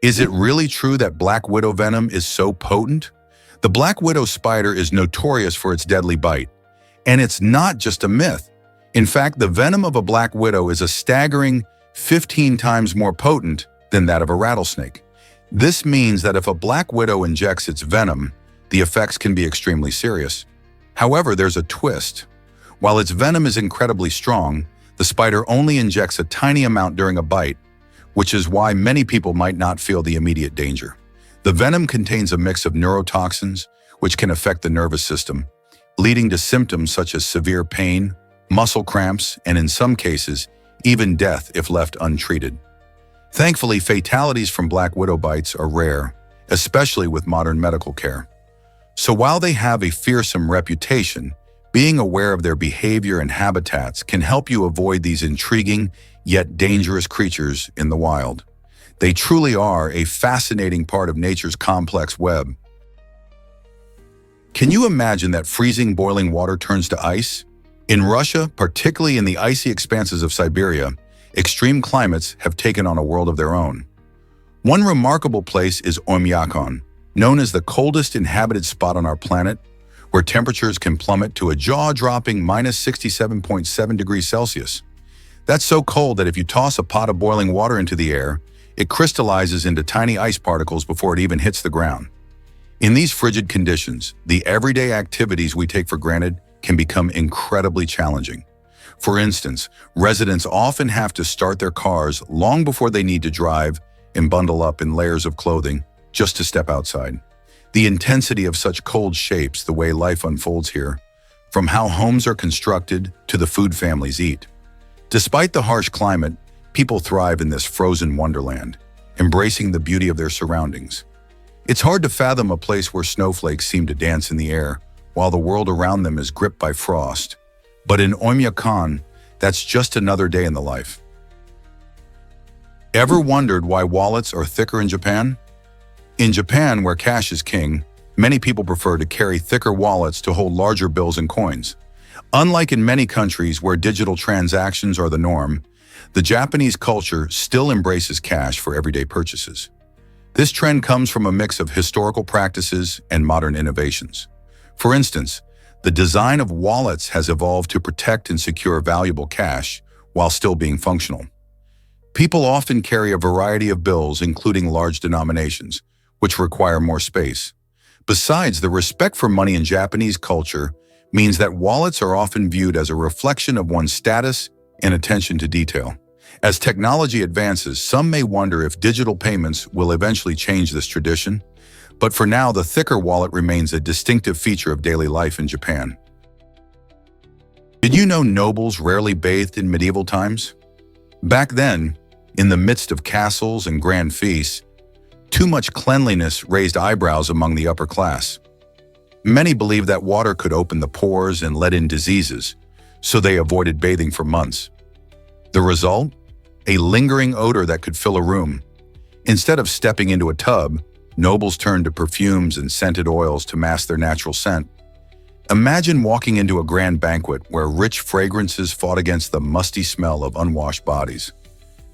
Is it really true that black widow venom is so potent? The black widow spider is notorious for its deadly bite, and it's not just a myth. In fact, the venom of a black widow is a staggering 15 times more potent than that of a rattlesnake. This means that if a black widow injects its venom, the effects can be extremely serious. However, there's a twist. While its venom is incredibly strong, the spider only injects a tiny amount during a bite, which is why many people might not feel the immediate danger. The venom contains a mix of neurotoxins, which can affect the nervous system, leading to symptoms such as severe pain, muscle cramps, and in some cases, even death if left untreated. Thankfully, fatalities from black widow bites are rare, especially with modern medical care. So while they have a fearsome reputation, being aware of their behavior and habitats can help you avoid these intriguing yet dangerous creatures in the wild. They truly are a fascinating part of nature's complex web. Can you imagine that freezing boiling water turns to ice? In Russia, particularly in the icy expanses of Siberia, extreme climates have taken on a world of their own. One remarkable place is Oymyakon, known as the coldest inhabited spot on our planet, where temperatures can plummet to a jaw-dropping minus 67.7 degrees Celsius. That's so cold that if you toss a pot of boiling water into the air, it crystallizes into tiny ice particles before it even hits the ground. In these frigid conditions, the everyday activities we take for granted can become incredibly challenging. For instance, residents often have to start their cars long before they need to drive and bundle up in layers of clothing just to step outside. The intensity of such cold shapes the way life unfolds here, from how homes are constructed to the food families eat. Despite the harsh climate, people thrive in this frozen wonderland, embracing the beauty of their surroundings. It's hard to fathom a place where snowflakes seem to dance in the air while the world around them is gripped by frost. But in Oymyakon, that's just another day in the life. Ever wondered why wallets are thicker in Japan? In Japan, where cash is king, many people prefer to carry thicker wallets to hold larger bills and coins. Unlike in many countries where digital transactions are the norm, the Japanese culture still embraces cash for everyday purchases. This trend comes from a mix of historical practices and modern innovations. For instance, the design of wallets has evolved to protect and secure valuable cash while still being functional. People often carry a variety of bills, including large denominations, which require more space. Besides, the respect for money in Japanese culture means that wallets are often viewed as a reflection of one's status and attention to detail. As technology advances, some may wonder if digital payments will eventually change this tradition, but for now, the thicker wallet remains a distinctive feature of daily life in Japan. Did you know nobles rarely bathed in medieval times? Back then, in the midst of castles and grand feasts, too much cleanliness raised eyebrows among the upper class. Many believed that water could open the pores and let in diseases, so they avoided bathing for months. The result? A lingering odor that could fill a room. Instead of stepping into a tub, nobles turned to perfumes and scented oils to mask their natural scent. Imagine walking into a grand banquet where rich fragrances fought against the musty smell of unwashed bodies.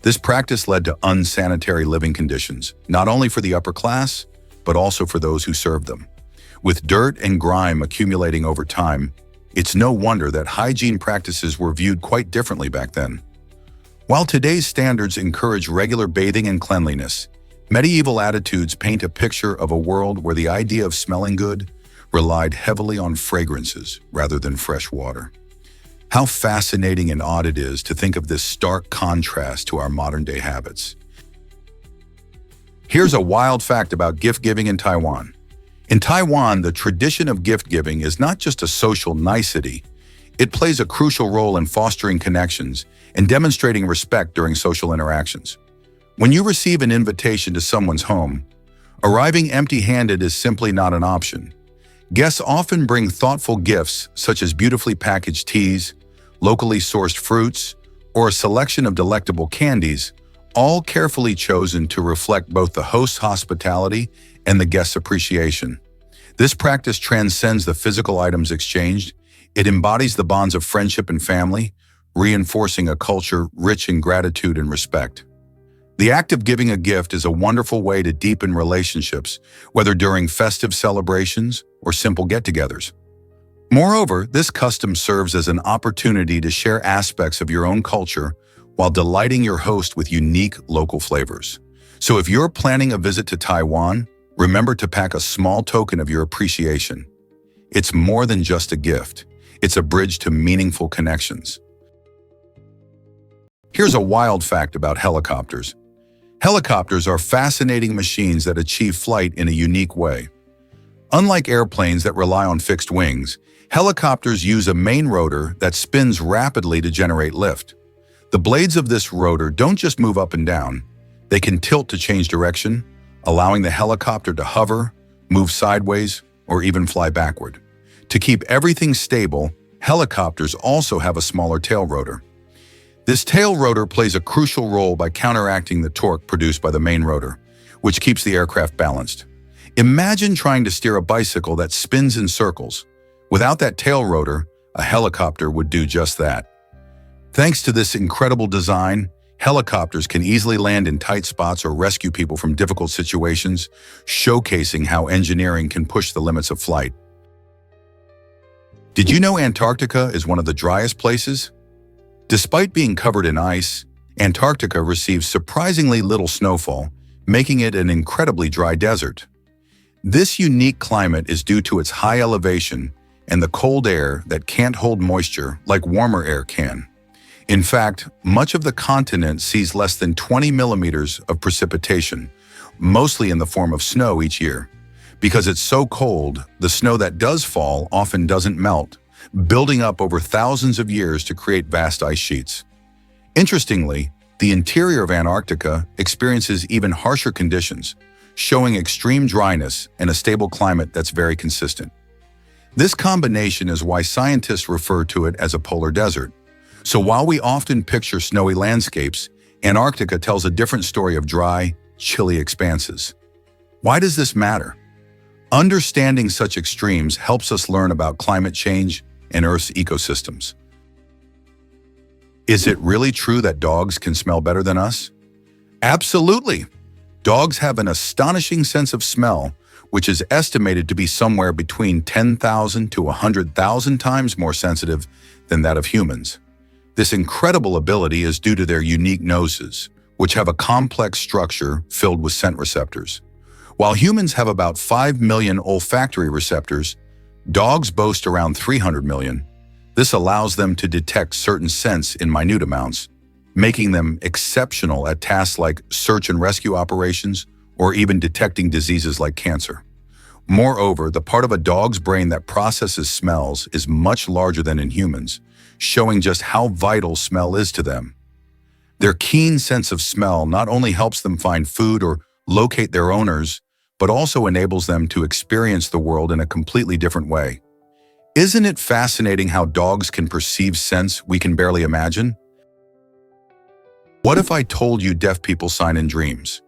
This practice led to unsanitary living conditions, not only for the upper class, but also for those who served them. With dirt and grime accumulating over time, it's no wonder that hygiene practices were viewed quite differently back then. While today's standards encourage regular bathing and cleanliness, medieval attitudes paint a picture of a world where the idea of smelling good relied heavily on fragrances rather than fresh water. How fascinating and odd it is to think of this stark contrast to our modern-day habits. Here's a wild fact about gift-giving in Taiwan. In Taiwan, the tradition of gift-giving is not just a social nicety. It plays a crucial role in fostering connections and demonstrating respect during social interactions. When you receive an invitation to someone's home, arriving empty-handed is simply not an option. Guests often bring thoughtful gifts such as beautifully packaged teas, locally sourced fruits, or a selection of delectable candies, all carefully chosen to reflect both the host's hospitality and the guest's appreciation. This practice transcends the physical items exchanged. It embodies the bonds of friendship and family, reinforcing a culture rich in gratitude and respect. The act of giving a gift is a wonderful way to deepen relationships, whether during festive celebrations or simple get-togethers. Moreover, this custom serves as an opportunity to share aspects of your own culture while delighting your host with unique local flavors. So if you're planning a visit to Taiwan, remember to pack a small token of your appreciation. It's more than just a gift. It's a bridge to meaningful connections. Here's a wild fact about helicopters. Helicopters are fascinating machines that achieve flight in a unique way. Unlike airplanes that rely on fixed wings, helicopters use a main rotor that spins rapidly to generate lift. The blades of this rotor don't just move up and down. They can tilt to change direction, allowing the helicopter to hover, move sideways, or even fly backward. To keep everything stable, helicopters also have a smaller tail rotor. This tail rotor plays a crucial role by counteracting the torque produced by the main rotor, which keeps the aircraft balanced. Imagine trying to steer a bicycle that spins in circles. Without that tail rotor, a helicopter would do just that. Thanks to this incredible design, helicopters can easily land in tight spots or rescue people from difficult situations, showcasing how engineering can push the limits of flight. Did you know Antarctica is one of the driest places? Despite being covered in ice, Antarctica receives surprisingly little snowfall, making it an incredibly dry desert. This unique climate is due to its high elevation and the cold air that can't hold moisture like warmer air can. In fact, much of the continent sees less than 20 millimeters of precipitation, mostly in the form of snow each year. Because it's so cold, the snow that does fall often doesn't melt, building up over thousands of years to create vast ice sheets. Interestingly, the interior of Antarctica experiences even harsher conditions, showing extreme dryness and a stable climate that's very consistent. This combination is why scientists refer to it as a polar desert. So while we often picture snowy landscapes, Antarctica tells a different story of dry, chilly expanses. Why does this matter? Understanding such extremes helps us learn about climate change and Earth's ecosystems. Is it really true that dogs can smell better than us? Absolutely! Dogs have an astonishing sense of smell, which is estimated to be somewhere between 10,000 to 100,000 times more sensitive than that of humans. This incredible ability is due to their unique noses, which have a complex structure filled with scent receptors. While humans have about 5 million olfactory receptors, dogs boast around 300 million. This allows them to detect certain scents in minute amounts, making them exceptional at tasks like search and rescue operations or even detecting diseases like cancer. Moreover, the part of a dog's brain that processes smells is much larger than in humans, showing just how vital smell is to them. Their keen sense of smell not only helps them find food or locate their owners, but also enables them to experience the world in a completely different way. Isn't it fascinating how dogs can perceive scents we can barely imagine? What if I told you deaf people sign in dreams?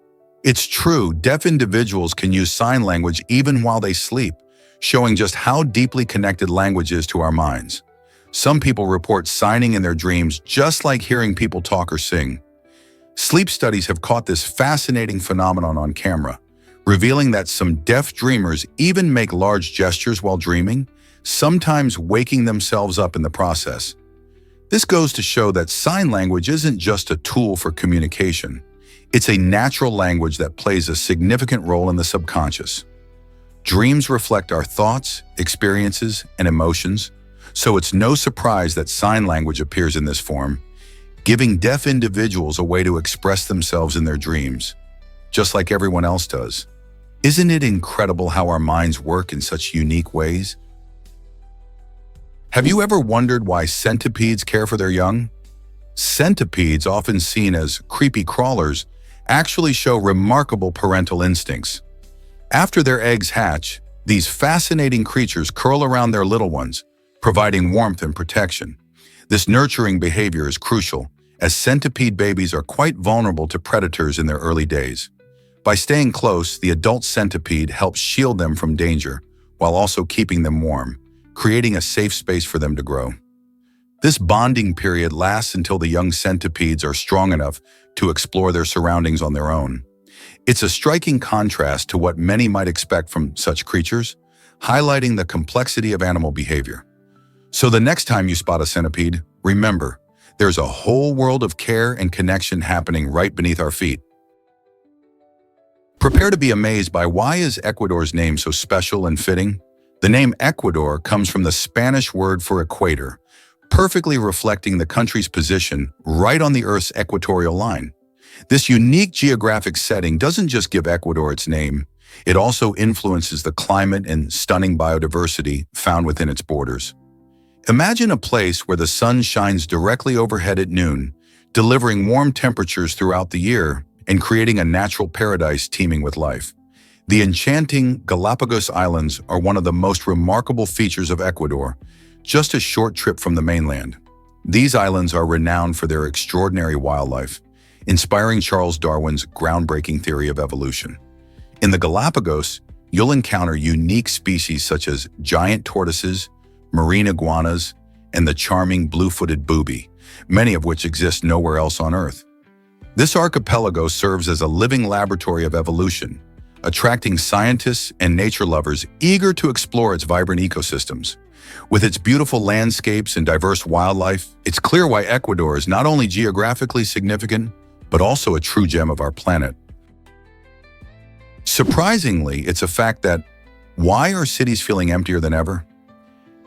It's true, deaf individuals can use sign language even while they sleep, showing just how deeply connected language is to our minds. Some people report signing in their dreams just like hearing people talk or sing. Sleep studies have caught this fascinating phenomenon on camera, revealing that some deaf dreamers even make large gestures while dreaming, sometimes waking themselves up in the process. This goes to show that sign language isn't just a tool for communication. It's a natural language that plays a significant role in the subconscious. Dreams reflect our thoughts, experiences, and emotions, so it's no surprise that sign language appears in this form, giving deaf individuals a way to express themselves in their dreams, just like everyone else does. Isn't it incredible how our minds work in such unique ways? Have you ever wondered why centipedes care for their young? Centipedes, often seen as creepy crawlers, actually show remarkable parental instincts. After their eggs hatch, these fascinating creatures curl around their little ones, providing warmth and protection. This nurturing behavior is crucial, as centipede babies are quite vulnerable to predators in their early days. By staying close, the adult centipede helps shield them from danger, while also keeping them warm, creating a safe space for them to grow. This bonding period lasts until the young centipedes are strong enough to explore their surroundings on their own. It's a striking contrast to what many might expect from such creatures, highlighting the complexity of animal behavior. So the next time you spot a centipede, remember, there's a whole world of care and connection happening right beneath our feet. Prepare to be amazed by why is Ecuador's name so special and fitting. The name Ecuador comes from the Spanish word for equator, perfectly reflecting the country's position right on the Earth's equatorial line. This unique geographic setting doesn't just give Ecuador its name, it also influences the climate and stunning biodiversity found within its borders. Imagine a place where the sun shines directly overhead at noon, delivering warm temperatures throughout the year and creating a natural paradise teeming with life. The enchanting Galapagos Islands are one of the most remarkable features of Ecuador, just a short trip from the mainland. These islands are renowned for their extraordinary wildlife, inspiring Charles Darwin's groundbreaking theory of evolution. In the Galapagos, you'll encounter unique species such as giant tortoises, marine iguanas, and the charming blue-footed booby, many of which exist nowhere else on Earth. This archipelago serves as a living laboratory of evolution, attracting scientists and nature lovers eager to explore its vibrant ecosystems. With its beautiful landscapes and diverse wildlife, it's clear why Ecuador is not only geographically significant, but also a true gem of our planet. Surprisingly, it's a fact that why are cities feeling emptier than ever?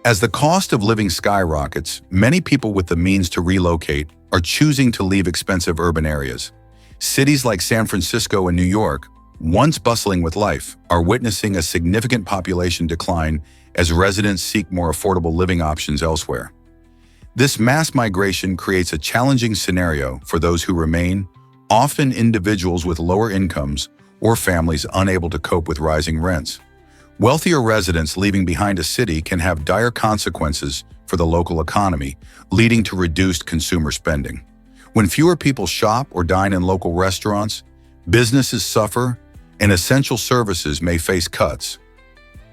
As the cost of living skyrockets, many people with the means to relocate are choosing to leave expensive urban areas. Cities like San Francisco and New York, once bustling with life, are witnessing a significant population decline as residents seek more affordable living options elsewhere. This mass migration creates a challenging scenario for those who remain, often individuals with lower incomes or families unable to cope with rising rents. Wealthier residents leaving behind a city can have dire consequences for the local economy, leading to reduced consumer spending. When fewer people shop or dine in local restaurants, businesses suffer and essential services may face cuts.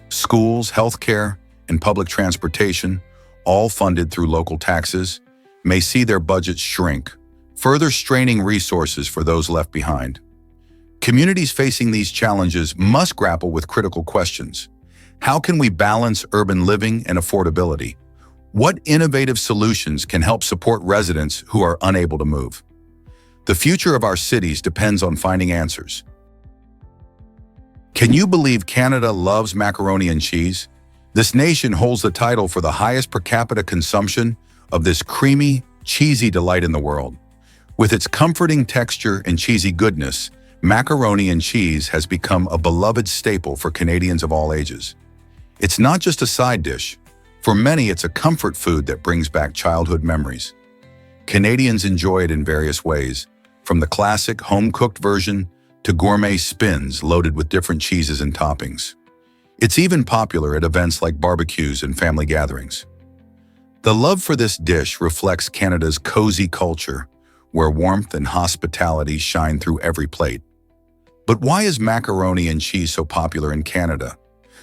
Schools, healthcare, and public transportation, all funded through local taxes, may see their budgets shrink, further straining resources for those left behind. Communities facing these challenges must grapple with critical questions. How can we balance urban living and affordability? What innovative solutions can help support residents who are unable to move? The future of our cities depends on finding answers. Can you believe Canada loves macaroni and cheese? This nation holds the title for the highest per capita consumption of this creamy, cheesy delight in the world. With its comforting texture and cheesy goodness, macaroni and cheese has become a beloved staple for Canadians of all ages. It's not just a side dish. For many, it's a comfort food that brings back childhood memories. Canadians enjoy it in various ways, from the classic home-cooked version to gourmet spins loaded with different cheeses and toppings. It's even popular at events like barbecues and family gatherings. The love for this dish reflects Canada's cozy culture, where warmth and hospitality shine through every plate. But why is macaroni and cheese so popular in Canada?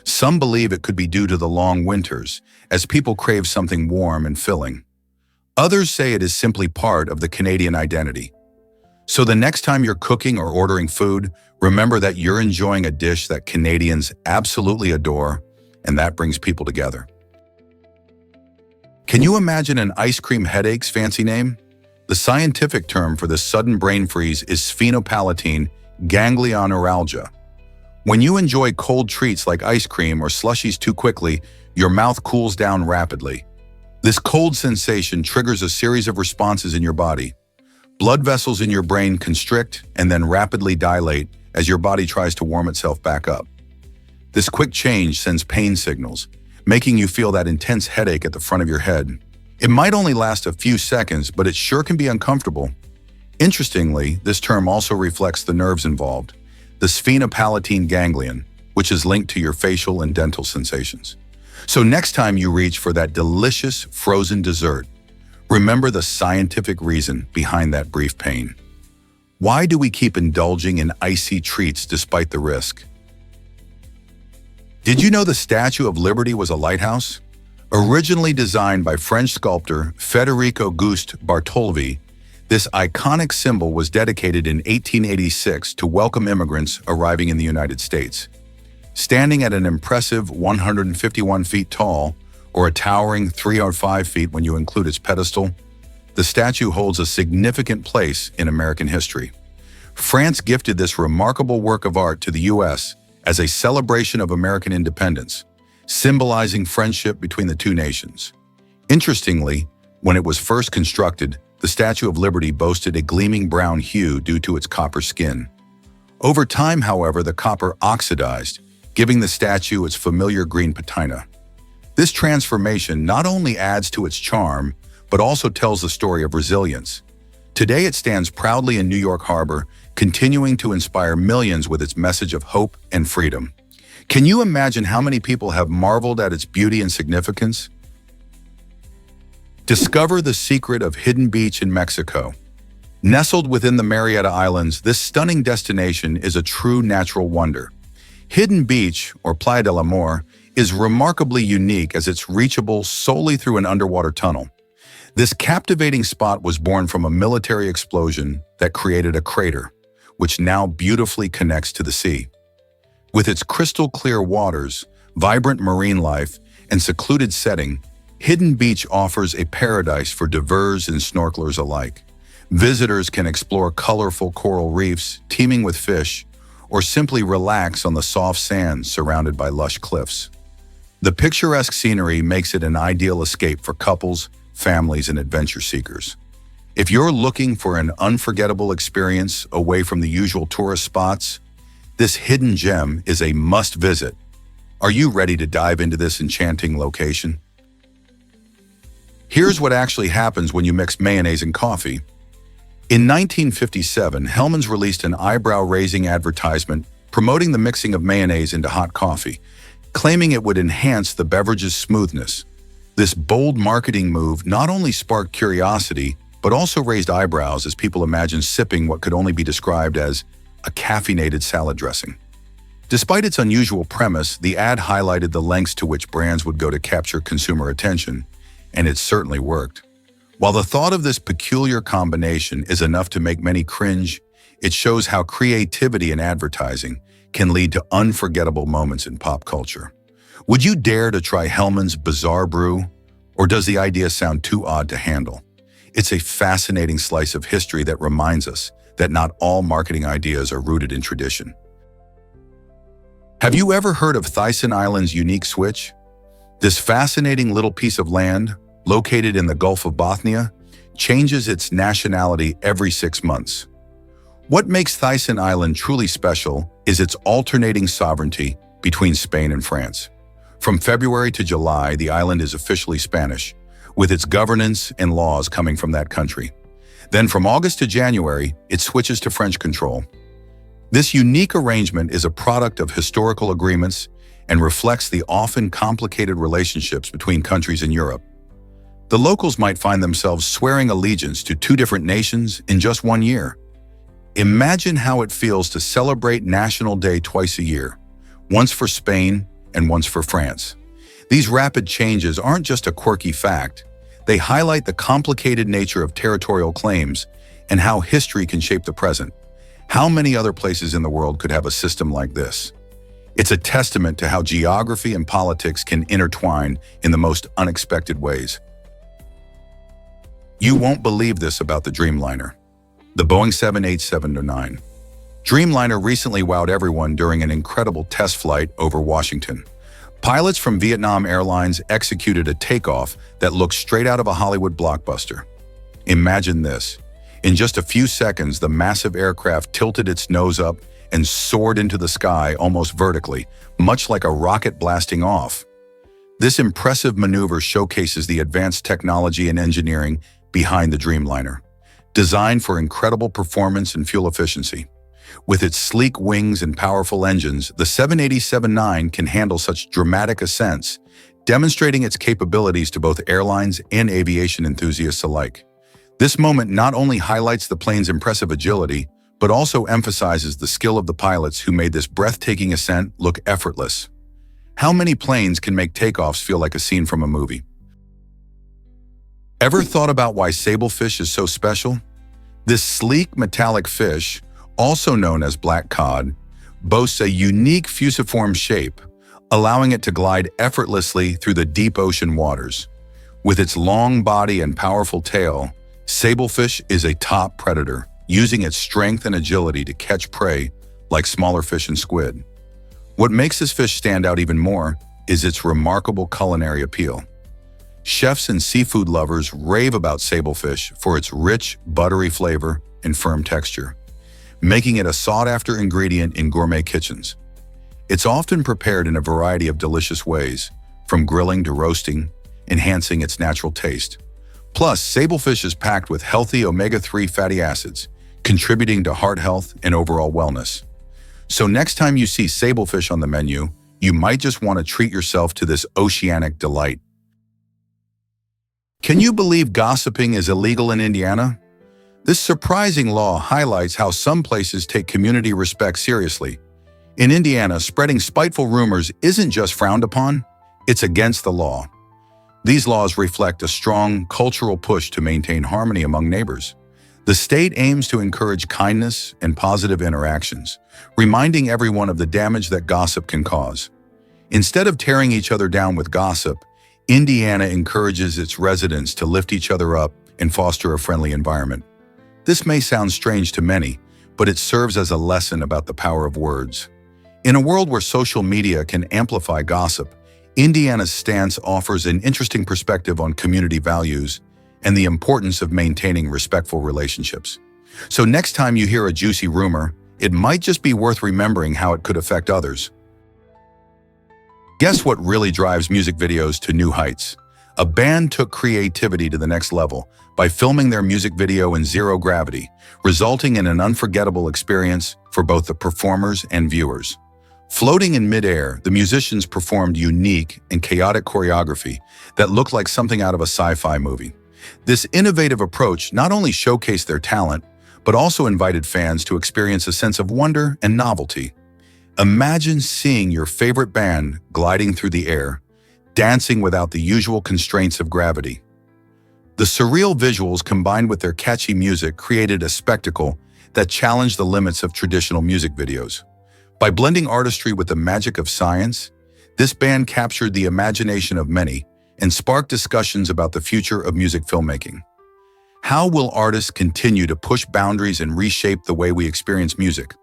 Some believe it could be due to the long winters, as people crave something warm and filling. Others say it is simply part of the Canadian identity. So the next time you're cooking or ordering food, remember that you're enjoying a dish that Canadians absolutely adore, and that brings people together. Can you imagine an ice cream headache's fancy name? The scientific term for this sudden brain freeze is sphenopalatine ganglioneuralgia. When you enjoy cold treats like ice cream or slushies too quickly, your mouth cools down rapidly. This cold sensation triggers a series of responses in your body. Blood vessels in your brain constrict and then rapidly dilate as your body tries to warm itself back up. This quick change sends pain signals, making you feel that intense headache at the front of your head. It might only last a few seconds, but it sure can be uncomfortable. Interestingly, this term also reflects the nerves involved, the sphenopalatine ganglion, which is linked to your facial and dental sensations. So next time you reach for that delicious frozen dessert, remember the scientific reason behind that brief pain. Why do we keep indulging in icy treats despite the risk? Did you know the Statue of Liberty was a lighthouse? Originally designed by French sculptor Federico Auguste Bartholdi, this iconic symbol was dedicated in 1886 to welcome immigrants arriving in the United States. Standing at an impressive 151 feet tall, or a towering 305 feet when you include its pedestal, the statue holds a significant place in American history. France gifted this remarkable work of art to the U.S. as a celebration of American independence, symbolizing friendship between the two nations. Interestingly, when it was first constructed, the Statue of Liberty boasted a gleaming brown hue due to its copper skin. Over time, however, the copper oxidized, giving the statue its familiar green patina. This transformation not only adds to its charm, but also tells the story of resilience. Today it stands proudly in New York Harbor, continuing to inspire millions with its message of hope and freedom. Can you imagine how many people have marveled at its beauty and significance? Discover the secret of Hidden Beach in Mexico. Nestled within the Marietta Islands, this stunning destination is a true natural wonder. Hidden Beach, or Playa del Amor, is remarkably unique as it's reachable solely through an underwater tunnel. This captivating spot was born from a military explosion that created a crater, which now beautifully connects to the sea. With its crystal-clear waters, vibrant marine life, and secluded setting, Hidden Beach offers a paradise for divers and snorkelers alike. Visitors can explore colorful coral reefs teeming with fish, or simply relax on the soft sand surrounded by lush cliffs. The picturesque scenery makes it an ideal escape for couples, families, and adventure seekers. If you're looking for an unforgettable experience away from the usual tourist spots, this hidden gem is a must-visit. Are you ready to dive into this enchanting location? Here's what actually happens when you mix mayonnaise and coffee. In 1957, Hellmann's released an eyebrow-raising advertisement promoting the mixing of mayonnaise into hot coffee, claiming it would enhance the beverage's smoothness. This bold marketing move not only sparked curiosity, but also raised eyebrows as people imagined sipping what could only be described as a caffeinated salad dressing. Despite its unusual premise, the ad highlighted the lengths to which brands would go to capture consumer attention, and it certainly worked. While the thought of this peculiar combination is enough to make many cringe, it shows how creativity in advertising can lead to unforgettable moments in pop culture. Would you dare to try Hellmann's Bizarre Brew, or does the idea sound too odd to handle? It's a fascinating slice of history that reminds us that not all marketing ideas are rooted in tradition. Have you ever heard of Thyssen Island's unique switch? This fascinating little piece of land, located in the Gulf of Bothnia, changes its nationality every 6 months. What makes Thyssen Island truly special is its alternating sovereignty between Spain and France. From February to July, the island is officially Spanish, with its governance and laws coming from that country. Then from August to January, it switches to French control. This unique arrangement is a product of historical agreements and reflects the often complicated relationships between countries in Europe. The locals might find themselves swearing allegiance to 2 different nations in just 1 year. Imagine how it feels to celebrate National Day twice a year, once for Spain and once for France. These rapid changes aren't just a quirky fact. They highlight the complicated nature of territorial claims and how history can shape the present. How many other places in the world could have a system like this? It's a testament to how geography and politics can intertwine in the most unexpected ways. You won't believe this about the Dreamliner, the Boeing 787-9. Dreamliner recently wowed everyone during an incredible test flight over Washington. Pilots from Vietnam Airlines executed a takeoff that looked straight out of a Hollywood blockbuster. Imagine this. In just a few seconds, the massive aircraft tilted its nose up and soared into the sky almost vertically, much like a rocket blasting off. This impressive maneuver showcases the advanced technology and engineering behind the Dreamliner, designed for incredible performance and fuel efficiency. With its sleek wings and powerful engines, the 787-9 can handle such dramatic ascents, demonstrating its capabilities to both airlines and aviation enthusiasts alike. This moment not only highlights the plane's impressive agility, but also emphasizes the skill of the pilots who made this breathtaking ascent look effortless. How many planes can make takeoffs feel like a scene from a movie? Ever thought about why sablefish is so special? This sleek metallic fish, also known as black cod, boasts a unique fusiform shape, allowing it to glide effortlessly through the deep ocean waters. With its long body and powerful tail, sablefish is a top predator, using its strength and agility to catch prey like smaller fish and squid. What makes this fish stand out even more is its remarkable culinary appeal. Chefs and seafood lovers rave about sablefish for its rich, buttery flavor and firm texture, making it a sought-after ingredient in gourmet kitchens. It's often prepared in a variety of delicious ways, from grilling to roasting, enhancing its natural taste. Plus, sablefish is packed with healthy omega-3 fatty acids, contributing to heart health and overall wellness. So next time you see sablefish on the menu, you might just want to treat yourself to this oceanic delight. Can you believe gossiping is illegal in Indiana? This surprising law highlights how some places take community respect seriously. In Indiana, spreading spiteful rumors isn't just frowned upon, it's against the law. These laws reflect a strong cultural push to maintain harmony among neighbors. The state aims to encourage kindness and positive interactions, reminding everyone of the damage that gossip can cause. Instead of tearing each other down with gossip, Indiana encourages its residents to lift each other up and foster a friendly environment. This may sound strange to many, but it serves as a lesson about the power of words. In a world where social media can amplify gossip, Indiana's stance offers an interesting perspective on community values and the importance of maintaining respectful relationships. So next time you hear a juicy rumor, it might just be worth remembering how it could affect others. Guess what really drives music videos to new heights? A band took creativity to the next level by filming their music video in zero gravity, resulting in an unforgettable experience for both the performers and viewers. Floating in midair, the musicians performed unique and chaotic choreography that looked like something out of a sci-fi movie. This innovative approach not only showcased their talent, but also invited fans to experience a sense of wonder and novelty. Imagine seeing your favorite band gliding through the air, dancing without the usual constraints of gravity. The surreal visuals combined with their catchy music created a spectacle that challenged the limits of traditional music videos. By blending artistry with the magic of science, this band captured the imagination of many and sparked discussions about the future of music filmmaking. How will artists continue to push boundaries and reshape the way we experience music?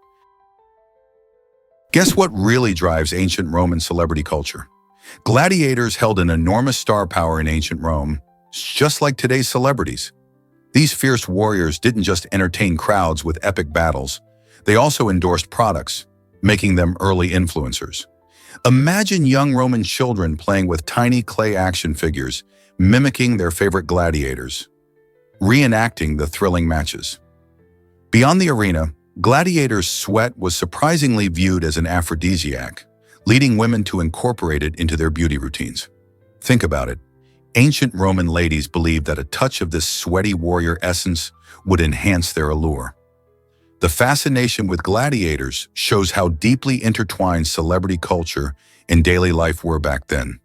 Guess what really drives ancient Roman celebrity culture? Gladiators held an enormous star power in ancient Rome, just like today's celebrities. These fierce warriors didn't just entertain crowds with epic battles, they also endorsed products, making them early influencers. Imagine young Roman children playing with tiny clay action figures, mimicking their favorite gladiators, reenacting the thrilling matches. Beyond the arena, gladiators' sweat was surprisingly viewed as an aphrodisiac, leading women to incorporate it into their beauty routines. Think about it. Ancient Roman ladies believed that a touch of this sweaty warrior essence would enhance their allure. The fascination with gladiators shows how deeply intertwined celebrity culture and daily life were back then.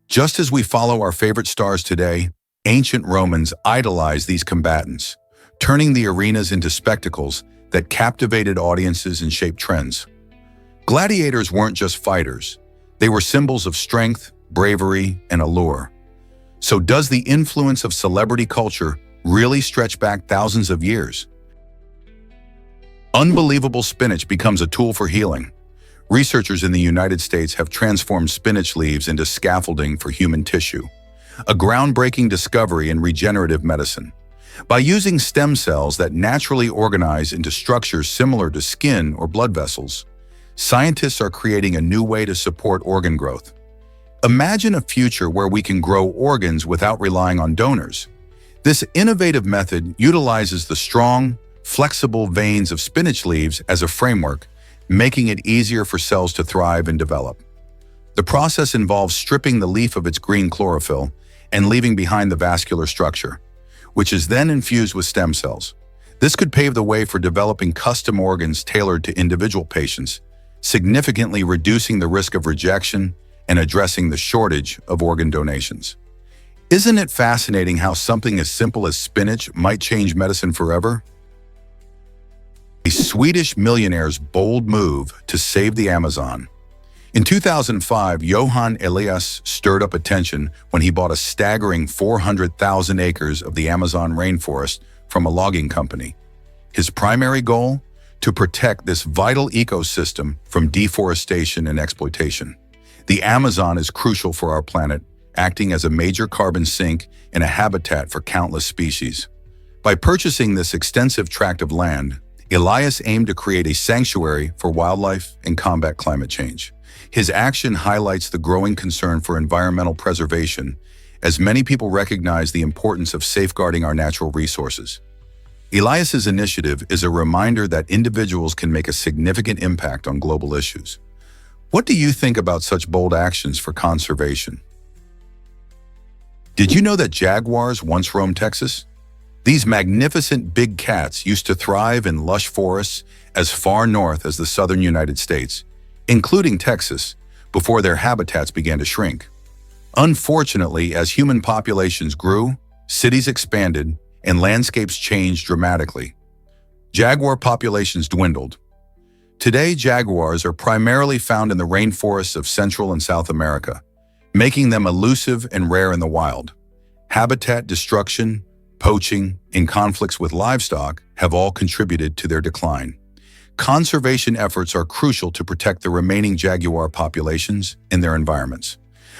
Just as we follow our favorite stars today, ancient Romans idolized these combatants, turning the arenas into spectacles that captivated audiences and shaped trends. Gladiators weren't just fighters. They were symbols of strength, bravery, and allure. So does the influence of celebrity culture really stretch back thousands of years? Unbelievable spinach becomes a tool for healing. Researchers in the United States have transformed spinach leaves into scaffolding for human tissue, a groundbreaking discovery in regenerative medicine. By using stem cells that naturally organize into structures similar to skin or blood vessels, scientists are creating a new way to support organ growth. Imagine a future where we can grow organs without relying on donors. This innovative method utilizes the strong, flexible veins of spinach leaves as a framework, making it easier for cells to thrive and develop. The process involves stripping the leaf of its green chlorophyll and leaving behind the vascular structure, which is then infused with stem cells. This could pave the way for developing custom organs tailored to individual patients, significantly reducing the risk of rejection and addressing the shortage of organ donations. Isn't it fascinating how something as simple as spinach might change medicine forever? A Swedish millionaire's bold move to save the Amazon. In 2005, Johan Elias stirred up attention when he bought a staggering 400,000 acres of the Amazon rainforest from a logging company. His primary goal? To protect this vital ecosystem from deforestation and exploitation. The Amazon is crucial for our planet, acting as a major carbon sink and a habitat for countless species. By purchasing this extensive tract of land, Elias aimed to create a sanctuary for wildlife and combat climate change. His action highlights the growing concern for environmental preservation, as many people recognize the importance of safeguarding our natural resources. Elias's initiative is a reminder that individuals can make a significant impact on global issues. What do you think about such bold actions for conservation? Did you know that jaguars once roamed Texas? These magnificent big cats used to thrive in lush forests as far north as the southern United States, including Texas, before their habitats began to shrink. Unfortunately, as human populations grew, cities expanded, and landscapes changed dramatically. Jaguar populations dwindled. Today, jaguars are primarily found in the rainforests of Central and South America, making them elusive and rare in the wild. Habitat destruction, poaching, and conflicts with livestock have all contributed to their decline. Conservation efforts are crucial to protect the remaining jaguar populations and their environments.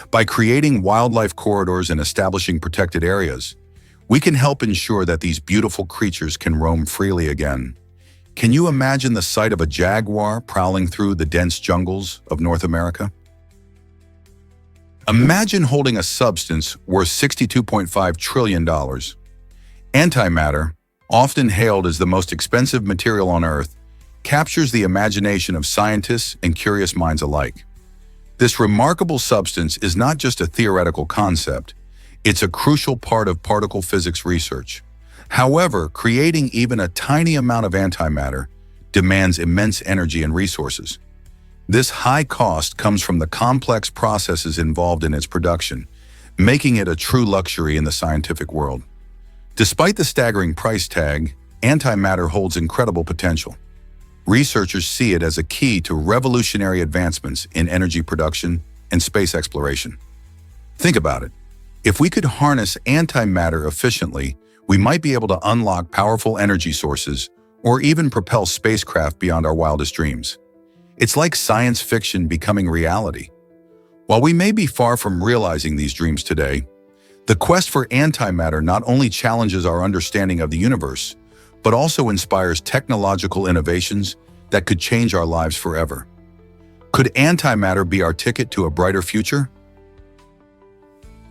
By creating wildlife corridors and establishing protected areas, we can help ensure that these beautiful creatures can roam freely again. Can you imagine the sight of a jaguar prowling through the dense jungles of North America? Imagine holding a substance worth $62.5 trillion. Antimatter, often hailed as the most expensive material on Earth, captures the imagination of scientists and curious minds alike. This remarkable substance is not just a theoretical concept, it's a crucial part of particle physics research. However, creating even a tiny amount of antimatter demands immense energy and resources. This high cost comes from the complex processes involved in its production, making it a true luxury in the scientific world. Despite the staggering price tag, antimatter holds incredible potential. Researchers see it as a key to revolutionary advancements in energy production and space exploration. Think about it. If we could harness antimatter efficiently, we might be able to unlock powerful energy sources or even propel spacecraft beyond our wildest dreams. It's like science fiction becoming reality. While we may be far from realizing these dreams today, the quest for antimatter not only challenges our understanding of the universe, but also inspires technological innovations that could change our lives forever. Could antimatter be our ticket to a brighter future?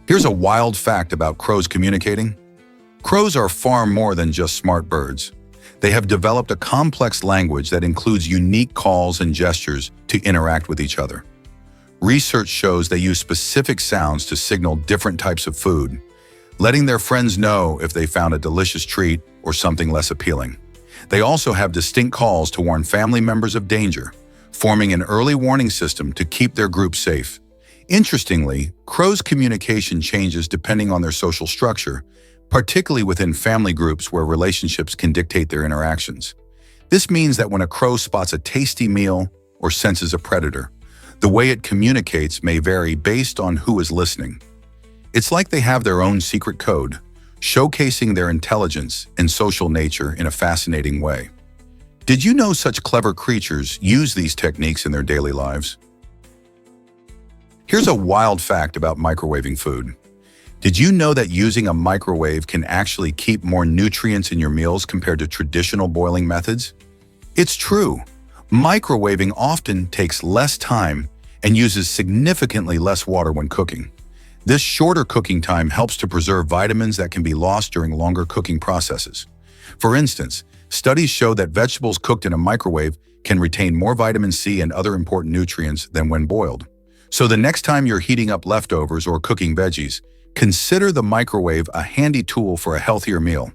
Here's a wild fact about crows communicating. Crows are far more than just smart birds. They have developed a complex language that includes unique calls and gestures to interact with each other. Research shows they use specific sounds to signal different types of food, letting their friends know if they found a delicious treat or something less appealing. They also have distinct calls to warn family members of danger, forming an early warning system to keep their group safe. Interestingly, crows' communication changes depending on their social structure, particularly within family groups where relationships can dictate their interactions. This means that when a crow spots a tasty meal or senses a predator, the way it communicates may vary based on who is listening. It's like they have their own secret code, showcasing their intelligence and social nature in a fascinating way. Did you know such clever creatures use these techniques in their daily lives? Here's a wild fact about microwaving food. Did you know that using a microwave can actually keep more nutrients in your meals compared to traditional boiling methods? It's true. Microwaving often takes less time and uses significantly less water when cooking. This shorter cooking time helps to preserve vitamins that can be lost during longer cooking processes. For instance, studies show that vegetables cooked in a microwave can retain more vitamin C and other important nutrients than when boiled. So the next time you're heating up leftovers or cooking veggies, consider the microwave a handy tool for a healthier meal.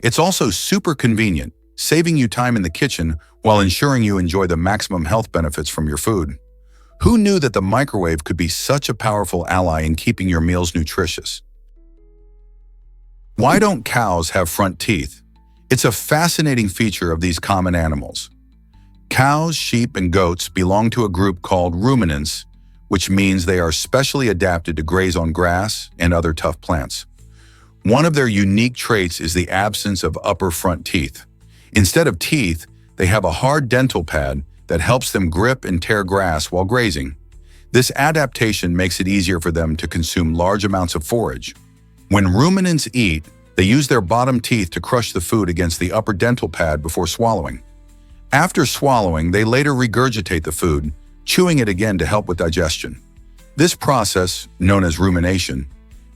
It's also super convenient, saving you time in the kitchen while ensuring you enjoy the maximum health benefits from your food. Who knew that the microwave could be such a powerful ally in keeping your meals nutritious? Why don't cows have front teeth? It's a fascinating feature of these common animals. Cows, sheep, and goats belong to a group called ruminants, which means they are specially adapted to graze on grass and other tough plants. One of their unique traits is the absence of upper front teeth. Instead of teeth, they have a hard dental pad that helps them grip and tear grass while grazing. This adaptation makes it easier for them to consume large amounts of forage. When ruminants eat, they use their bottom teeth to crush the food against the upper dental pad before swallowing. After swallowing, they later regurgitate the food, chewing it again to help with digestion. This process, known as rumination,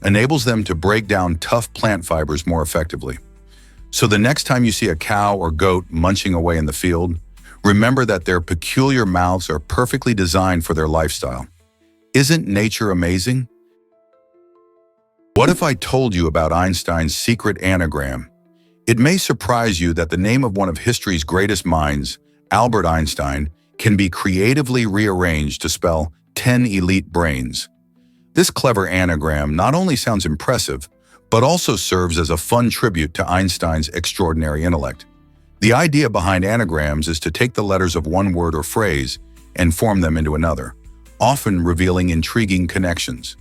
enables them to break down tough plant fibers more effectively. So the next time you see a cow or goat munching away in the field, remember that their peculiar mouths are perfectly designed for their lifestyle. Isn't nature amazing? What if I told you about Einstein's secret anagram? It may surprise you that the name of one of history's greatest minds, Albert Einstein, can be creatively rearranged to spell 10 elite brains. This clever anagram not only sounds impressive, but also serves as a fun tribute to Einstein's extraordinary intellect. The idea behind anagrams is to take the letters of one word or phrase and form them into another, often revealing intriguing connections.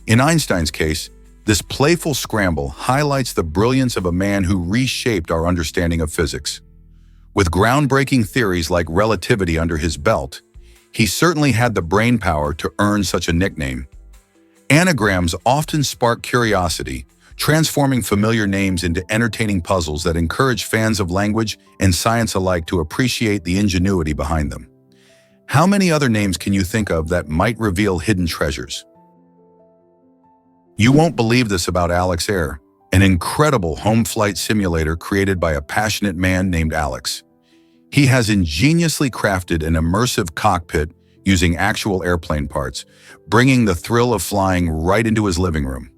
In Einstein's case, this playful scramble highlights the brilliance of a man who reshaped our understanding of physics. With groundbreaking theories like relativity under his belt, he certainly had the brainpower to earn such a nickname. Anagrams often spark curiosity, transforming familiar names into entertaining puzzles that encourage fans of language and science alike to appreciate the ingenuity behind them. How many other names can you think of that might reveal hidden treasures? You won't believe this about Alex Air, an incredible home flight simulator created by a passionate man named Alex. He has ingeniously crafted an immersive cockpit using actual airplane parts, bringing the thrill of flying right into his living room.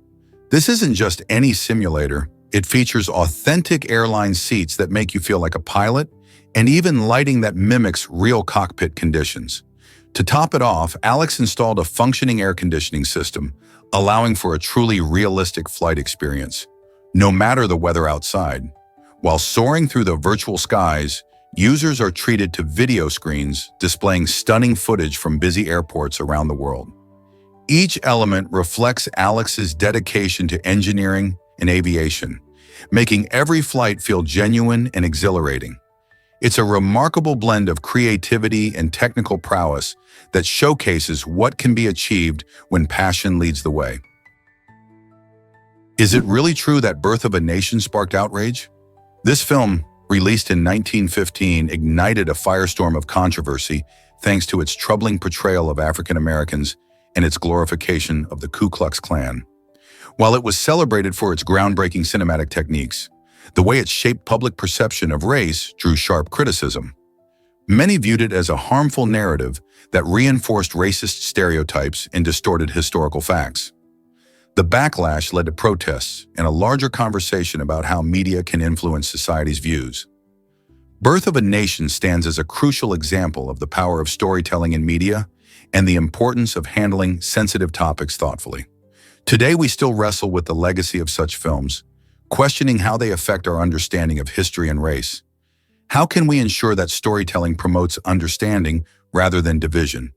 This isn't just any simulator. It features authentic airline seats that make you feel like a pilot, and even lighting that mimics real cockpit conditions. To top it off, Alex installed a functioning air conditioning system, allowing for a truly realistic flight experience, no matter the weather outside. While soaring through the virtual skies, users are treated to video screens displaying stunning footage from busy airports around the world. Each element reflects Alex's dedication to engineering and aviation, making every flight feel genuine and exhilarating. It's a remarkable blend of creativity and technical prowess that showcases what can be achieved when passion leads the way. Is it really true that Birth of a Nation sparked outrage? This film, released in 1915, ignited a firestorm of controversy thanks to its troubling portrayal of African Americans and its glorification of the Ku Klux Klan. While it was celebrated for its groundbreaking cinematic techniques, the way it shaped public perception of race drew sharp criticism. Many viewed it as a harmful narrative that reinforced racist stereotypes and distorted historical facts. The backlash led to protests and a larger conversation about how media can influence society's views. Birth of a Nation stands as a crucial example of the power of storytelling in media and the importance of handling sensitive topics thoughtfully. Today, we still wrestle with the legacy of such films, questioning how they affect our understanding of history and race. How can we ensure that storytelling promotes understanding rather than division?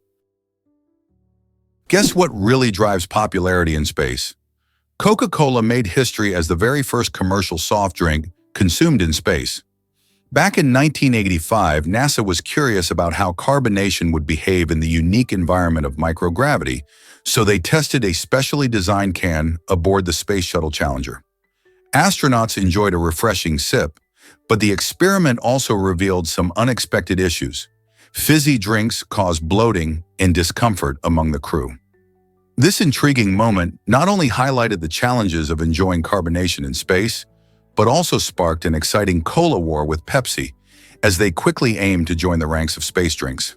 Guess what really drives popularity in space? Coca-Cola made history as the very first commercial soft drink consumed in space. Back in 1985, NASA was curious about how carbonation would behave in the unique environment of microgravity, so they tested a specially designed can aboard the Space Shuttle Challenger. Astronauts enjoyed a refreshing sip, but the experiment also revealed some unexpected issues. Fizzy drinks caused bloating and discomfort among the crew. This intriguing moment not only highlighted the challenges of enjoying carbonation in space, but also sparked an exciting cola war with Pepsi as they quickly aimed to join the ranks of space drinks.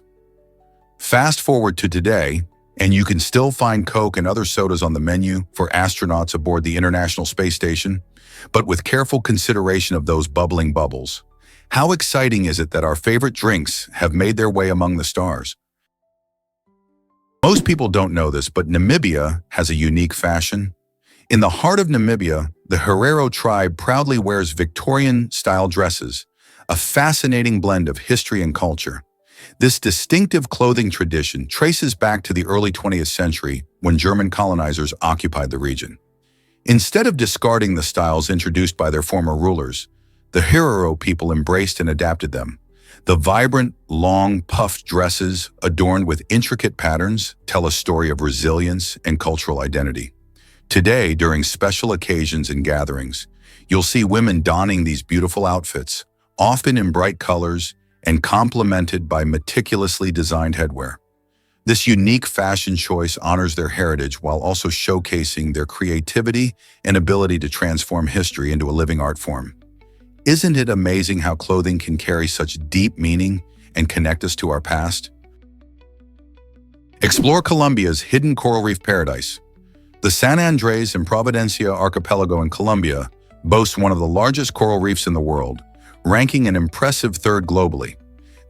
Fast forward to today, and you can still find Coke and other sodas on the menu for astronauts aboard the International Space Station, but with careful consideration of those bubbling bubbles. How exciting is it that our favorite drinks have made their way among the stars? Most people don't know this, but Namibia has a unique fashion. In the heart of Namibia, the Herero tribe proudly wears Victorian-style dresses, a fascinating blend of history and culture. This distinctive clothing tradition traces back to the early 20th century when German colonizers occupied the region. Instead of discarding the styles introduced by their former rulers, the Herero people embraced and adapted them. The vibrant, long, puffed dresses, adorned with intricate patterns, tell a story of resilience and cultural identity. Today, during special occasions and gatherings, you'll see women donning these beautiful outfits, often in bright colors and complemented by meticulously designed headwear. This unique fashion choice honors their heritage while also showcasing their creativity and ability to transform history into a living art form. Isn't it amazing how clothing can carry such deep meaning and connect us to our past? Explore Colombia's hidden coral reef paradise. The San Andres and Providencia archipelago in Colombia boasts one of the largest coral reefs in the world, ranking an impressive third globally.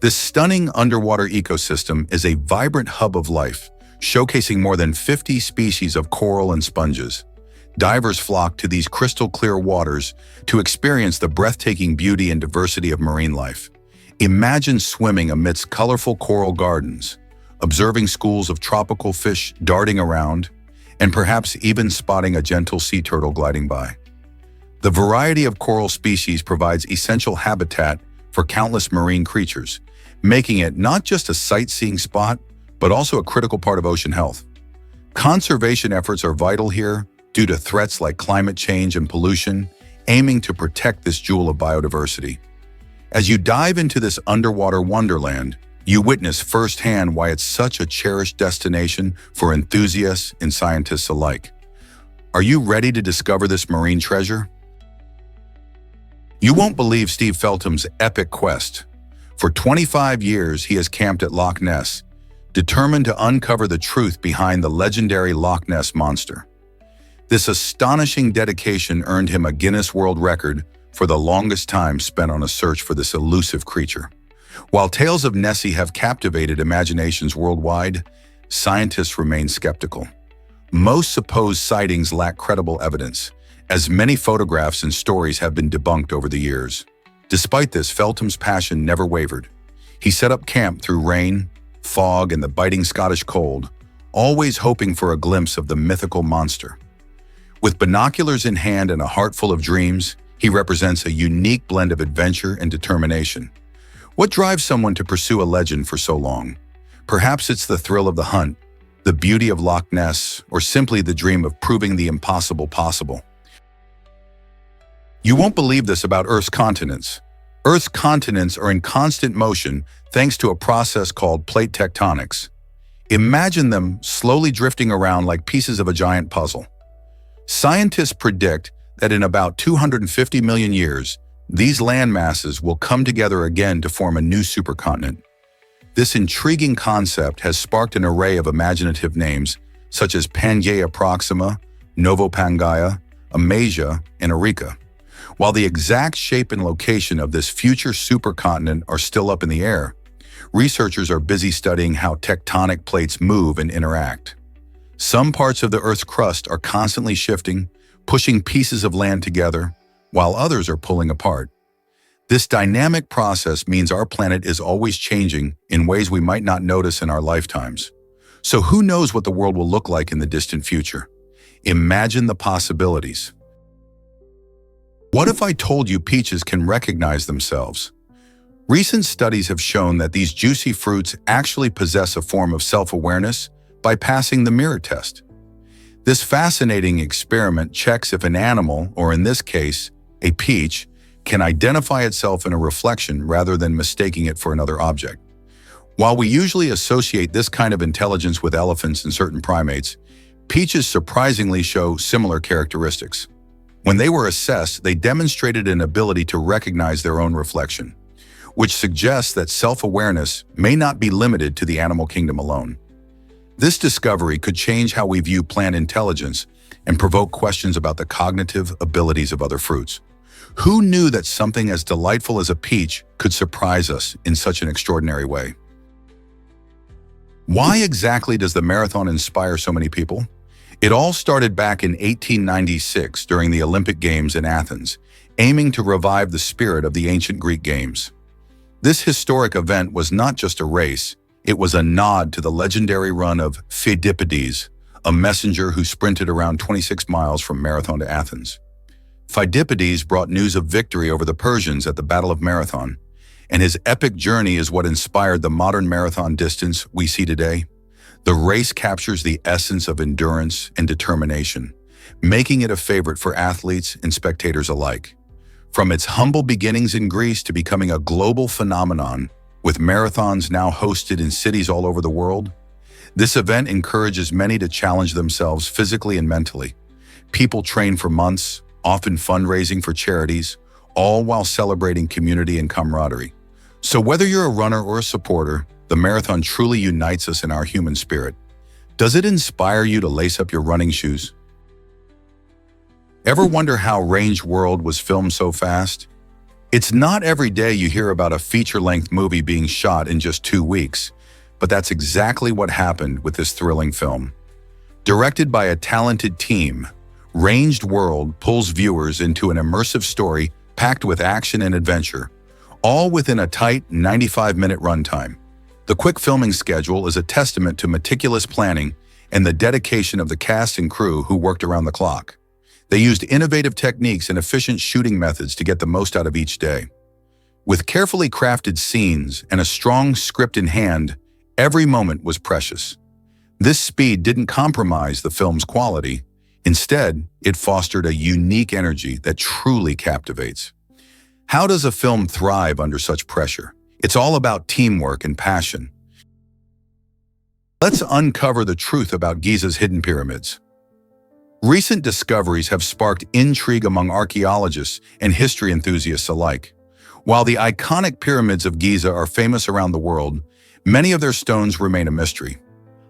This stunning underwater ecosystem is a vibrant hub of life, showcasing more than 50 species of coral and sponges. Divers flock to these crystal-clear waters to experience the breathtaking beauty and diversity of marine life. Imagine swimming amidst colorful coral gardens, observing schools of tropical fish darting around, and perhaps even spotting a gentle sea turtle gliding by. The variety of coral species provides essential habitat for countless marine creatures, making it not just a sightseeing spot, but also a critical part of ocean health. Conservation efforts are vital here due to threats like climate change and pollution, aiming to protect this jewel of biodiversity. As you dive into this underwater wonderland, you witness firsthand why it's such a cherished destination for enthusiasts and scientists alike. Are you ready to discover this marine treasure? You won't believe Steve Feltham's epic quest. For 25 years, he has camped at Loch Ness, determined to uncover the truth behind the legendary Loch Ness monster. This astonishing dedication earned him a Guinness World Record for the longest time spent on a search for this elusive creature. While tales of Nessie have captivated imaginations worldwide, scientists remain skeptical. Most supposed sightings lack credible evidence, as many photographs and stories have been debunked over the years. Despite this, Feltham's passion never wavered. He set up camp through rain, fog, and the biting Scottish cold, always hoping for a glimpse of the mythical monster. With binoculars in hand and a heart full of dreams, he represents a unique blend of adventure and determination. What drives someone to pursue a legend for so long? Perhaps it's the thrill of the hunt, the beauty of Loch Ness, or simply the dream of proving the impossible possible. You won't believe this about Earth's continents. Earth's continents are in constant motion thanks to a process called plate tectonics. Imagine them slowly drifting around like pieces of a giant puzzle. Scientists predict that in about 250 million years, these land masses will come together again to form a new supercontinent. This intriguing concept has sparked an array of imaginative names such as Pangaea Proxima, Novo Pangaea, Amasia, and Eureka. While the exact shape and location of this future supercontinent are still up in the air, researchers are busy studying how tectonic plates move and interact. Some parts of the Earth's crust are constantly shifting, pushing pieces of land together, while others are pulling apart. This dynamic process means our planet is always changing in ways we might not notice in our lifetimes. So who knows what the world will look like in the distant future? Imagine the possibilities. What if I told you peaches can recognize themselves? Recent studies have shown that these juicy fruits actually possess a form of self-awareness by passing the mirror test. This fascinating experiment checks if an animal, or in this case, a peach, can identify itself in a reflection rather than mistaking it for another object. While we usually associate this kind of intelligence with elephants and certain primates, peaches surprisingly show similar characteristics. When they were assessed, they demonstrated an ability to recognize their own reflection, which suggests that self-awareness may not be limited to the animal kingdom alone. This discovery could change how we view plant intelligence and provoke questions about the cognitive abilities of other fruits. Who knew that something as delightful as a peach could surprise us in such an extraordinary way? Why exactly does the marathon inspire so many people? It all started back in 1896 during the Olympic Games in Athens, aiming to revive the spirit of the ancient Greek games. This historic event was not just a race, it was a nod to the legendary run of Phidippides, a messenger who sprinted around 26 miles from Marathon to Athens. Phidippides brought news of victory over the Persians at the Battle of Marathon, and his epic journey is what inspired the modern marathon distance we see today. The race captures the essence of endurance and determination, making it a favorite for athletes and spectators alike. From its humble beginnings in Greece to becoming a global phenomenon, with marathons now hosted in cities all over the world, this event encourages many to challenge themselves physically and mentally. People train for months, often fundraising for charities, all while celebrating community and camaraderie. So whether you're a runner or a supporter, the marathon truly unites us in our human spirit. Does it inspire you to lace up your running shoes? Ever wonder how Range World was filmed so fast? It's not every day you hear about a feature-length movie being shot in just 2 weeks, but that's exactly what happened with this thrilling film. Directed by a talented team, Ranged World pulls viewers into an immersive story packed with action and adventure, all within a tight 95-minute runtime. The quick filming schedule is a testament to meticulous planning and the dedication of the cast and crew who worked around the clock. They used innovative techniques and efficient shooting methods to get the most out of each day. With carefully crafted scenes and a strong script in hand, every moment was precious. This speed didn't compromise the film's quality. Instead, it fostered a unique energy that truly captivates. How does a film thrive under such pressure? It's all about teamwork and passion. Let's uncover the truth about Giza's hidden pyramids. Recent discoveries have sparked intrigue among archaeologists and history enthusiasts alike. While the iconic pyramids of Giza are famous around the world, many of their stones remain a mystery.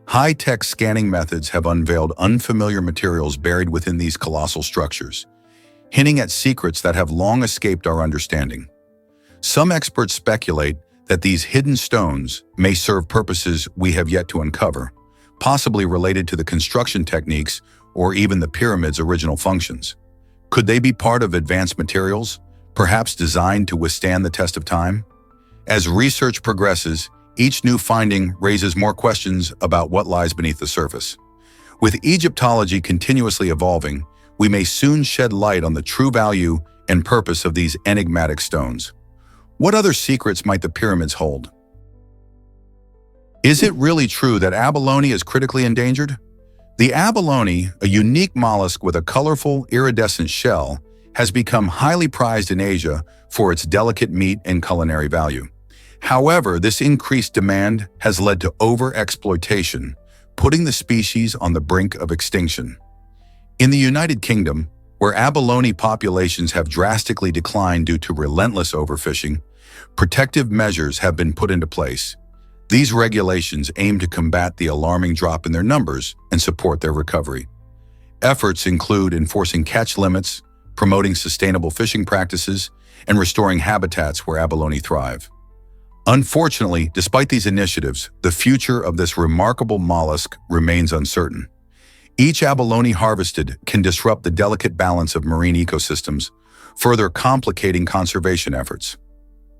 High-tech scanning methods have unveiled unfamiliar materials buried within these colossal structures, hinting at secrets that have long escaped our understanding. Some experts speculate that these hidden stones may serve purposes we have yet to uncover, possibly related to the construction techniques or even the pyramid's original functions. Could they be part of advanced materials, perhaps designed to withstand the test of time? As research progresses, each new finding raises more questions about what lies beneath the surface. With Egyptology continuously evolving, we may soon shed light on the true value and purpose of these enigmatic stones. What other secrets might the pyramids hold? Is it really true that abalone is critically endangered? The abalone, a unique mollusk with a colorful, iridescent shell, has become highly prized in Asia for its delicate meat and culinary value. However, this increased demand has led to overexploitation, putting the species on the brink of extinction. In the United Kingdom, where abalone populations have drastically declined due to relentless overfishing, protective measures have been put into place. These regulations aim to combat the alarming drop in their numbers and support their recovery. Efforts include enforcing catch limits, promoting sustainable fishing practices, and restoring habitats where abalone thrive. Unfortunately, despite these initiatives, the future of this remarkable mollusk remains uncertain. Each abalone harvested can disrupt the delicate balance of marine ecosystems, further complicating conservation efforts.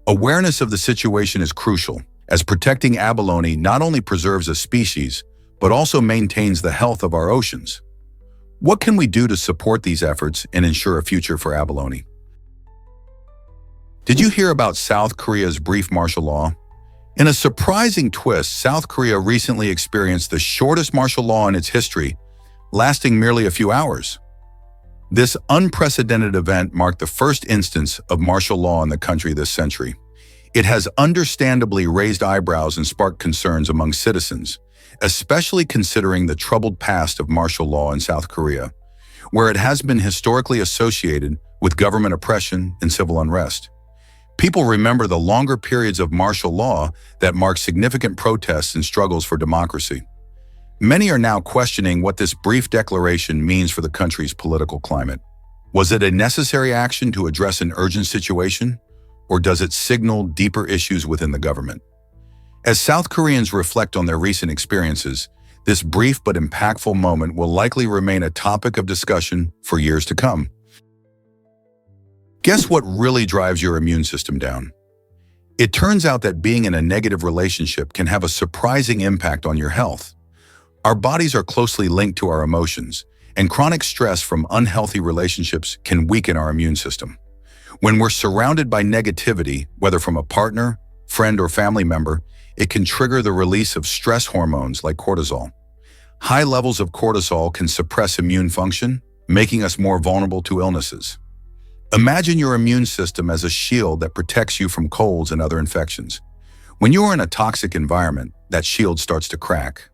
Awareness of the situation is crucial, as protecting abalone not only preserves a species, but also maintains the health of our oceans. What can we do to support these efforts and ensure a future for abalone? Did you hear about South Korea's brief martial law? In a surprising twist, South Korea recently experienced the shortest martial law in its history, lasting merely a few hours. This unprecedented event marked the first instance of martial law in the country this century. It has understandably raised eyebrows and sparked concerns among citizens, especially considering the troubled past of martial law in South Korea, where it has been historically associated with government oppression and civil unrest. People remember the longer periods of martial law that marked significant protests and struggles for democracy. Many are now questioning what this brief declaration means for the country's political climate. Was it a necessary action to address an urgent situation, or does it signal deeper issues within the government? As South Koreans reflect on their recent experiences, this brief but impactful moment will likely remain a topic of discussion for years to come. Guess what really drives your immune system down? It turns out that being in a negative relationship can have a surprising impact on your health. Our bodies are closely linked to our emotions, and chronic stress from unhealthy relationships can weaken our immune system. When we're surrounded by negativity, whether from a partner, friend, or family member, it can trigger the release of stress hormones like cortisol. High levels of cortisol can suppress immune function, making us more vulnerable to illnesses. Imagine your immune system as a shield that protects you from colds and other infections. When you are in a toxic environment, that shield starts to crack.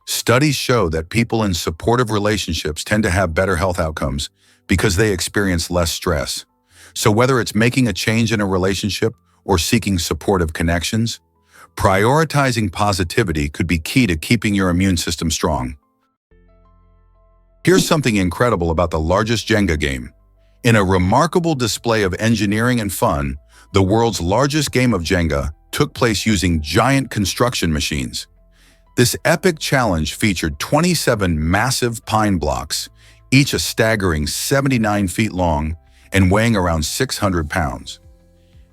Studies show that people in supportive relationships tend to have better health outcomes because they experience less stress. So whether it's making a change in a relationship or seeking supportive connections, prioritizing positivity could be key to keeping your immune system strong. Here's something incredible about the largest Jenga game. In a remarkable display of engineering and fun, the world's largest game of Jenga took place using giant construction machines. This epic challenge featured 27 massive pine blocks, each a staggering 79 feet long and weighing around 600 pounds.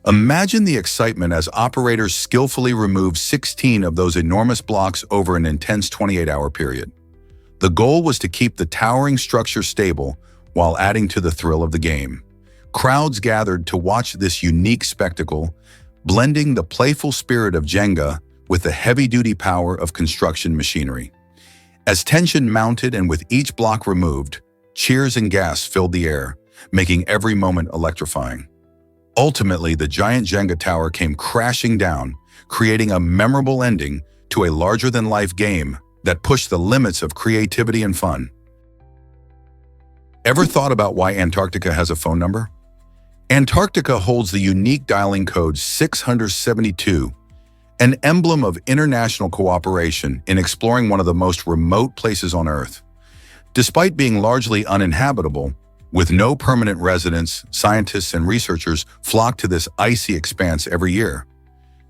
Imagine the excitement as operators skillfully removed 16 of those enormous blocks over an intense 28-hour period. The goal was to keep the towering structure stable while adding to the thrill of the game. Crowds gathered to watch this unique spectacle, blending the playful spirit of Jenga with the heavy-duty power of construction machinery. As tension mounted and with each block removed, cheers and gas filled the air, making every moment electrifying. Ultimately, the giant Jenga tower came crashing down, creating a memorable ending to a larger-than-life game that pushed the limits of creativity and fun. Ever thought about why Antarctica has a phone number? Antarctica holds the unique dialing code 672, an emblem of international cooperation in exploring one of the most remote places on Earth. Despite being largely uninhabitable, with no permanent residents, scientists and researchers flock to this icy expanse every year.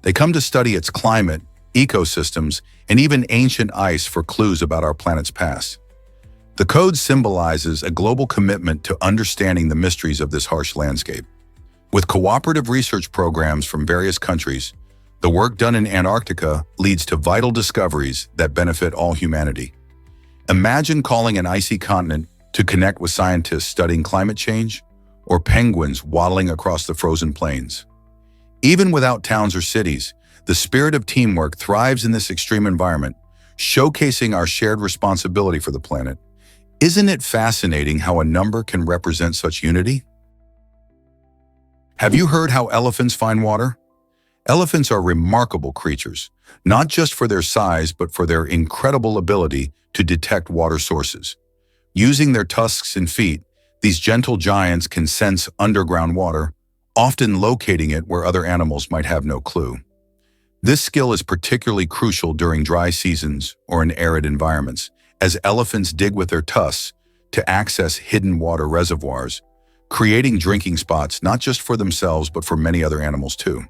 They come to study its climate, ecosystems, and even ancient ice for clues about our planet's past. The code symbolizes a global commitment to understanding the mysteries of this harsh landscape. With cooperative research programs from various countries, the work done in Antarctica leads to vital discoveries that benefit all humanity. Imagine calling an icy continent to connect with scientists studying climate change or penguins waddling across the frozen plains. Even without towns or cities, the spirit of teamwork thrives in this extreme environment, showcasing our shared responsibility for the planet. Isn't it fascinating how a number can represent such unity? Have you heard how elephants find water? Elephants are remarkable creatures, not just for their size, but for their incredible ability to detect water sources. Using their tusks and feet, these gentle giants can sense underground water, often locating it where other animals might have no clue. This skill is particularly crucial during dry seasons or in arid environments, as elephants dig with their tusks to access hidden water reservoirs, creating drinking spots not just for themselves but for many other animals too.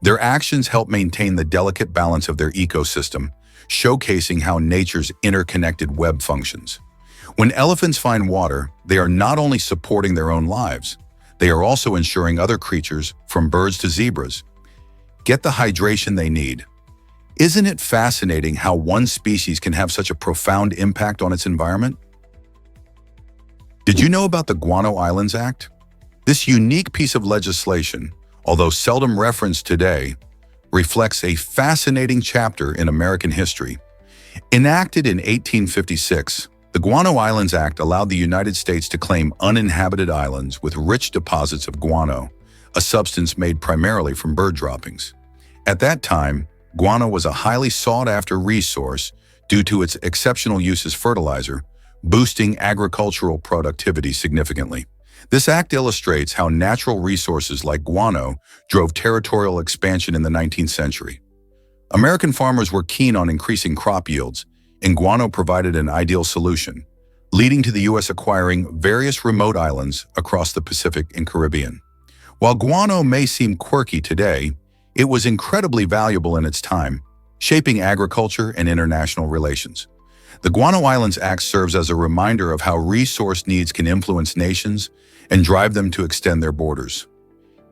Their actions help maintain the delicate balance of their ecosystem, showcasing how nature's interconnected web functions. When elephants find water, they are not only supporting their own lives, they are also ensuring other creatures, from birds to zebras, get the hydration they need. Isn't it fascinating how one species can have such a profound impact on its environment? Did you know about the Guano Islands Act? This unique piece of legislation, although seldom referenced today, reflects a fascinating chapter in American history. Enacted in 1856, the Guano Islands Act allowed the United States to claim uninhabited islands with rich deposits of guano, a substance made primarily from bird droppings. At that time, guano was a highly sought-after resource due to its exceptional use as fertilizer, boosting agricultural productivity significantly. This act illustrates how natural resources like guano drove territorial expansion in the 19th century. American farmers were keen on increasing crop yields, and guano provided an ideal solution, leading to the U.S. acquiring various remote islands across the Pacific and Caribbean. While guano may seem quirky today, It was incredibly valuable in its time, shaping agriculture and international relations. The Guano Islands Act serves as a reminder of how resource needs can influence nations and drive them to extend their borders.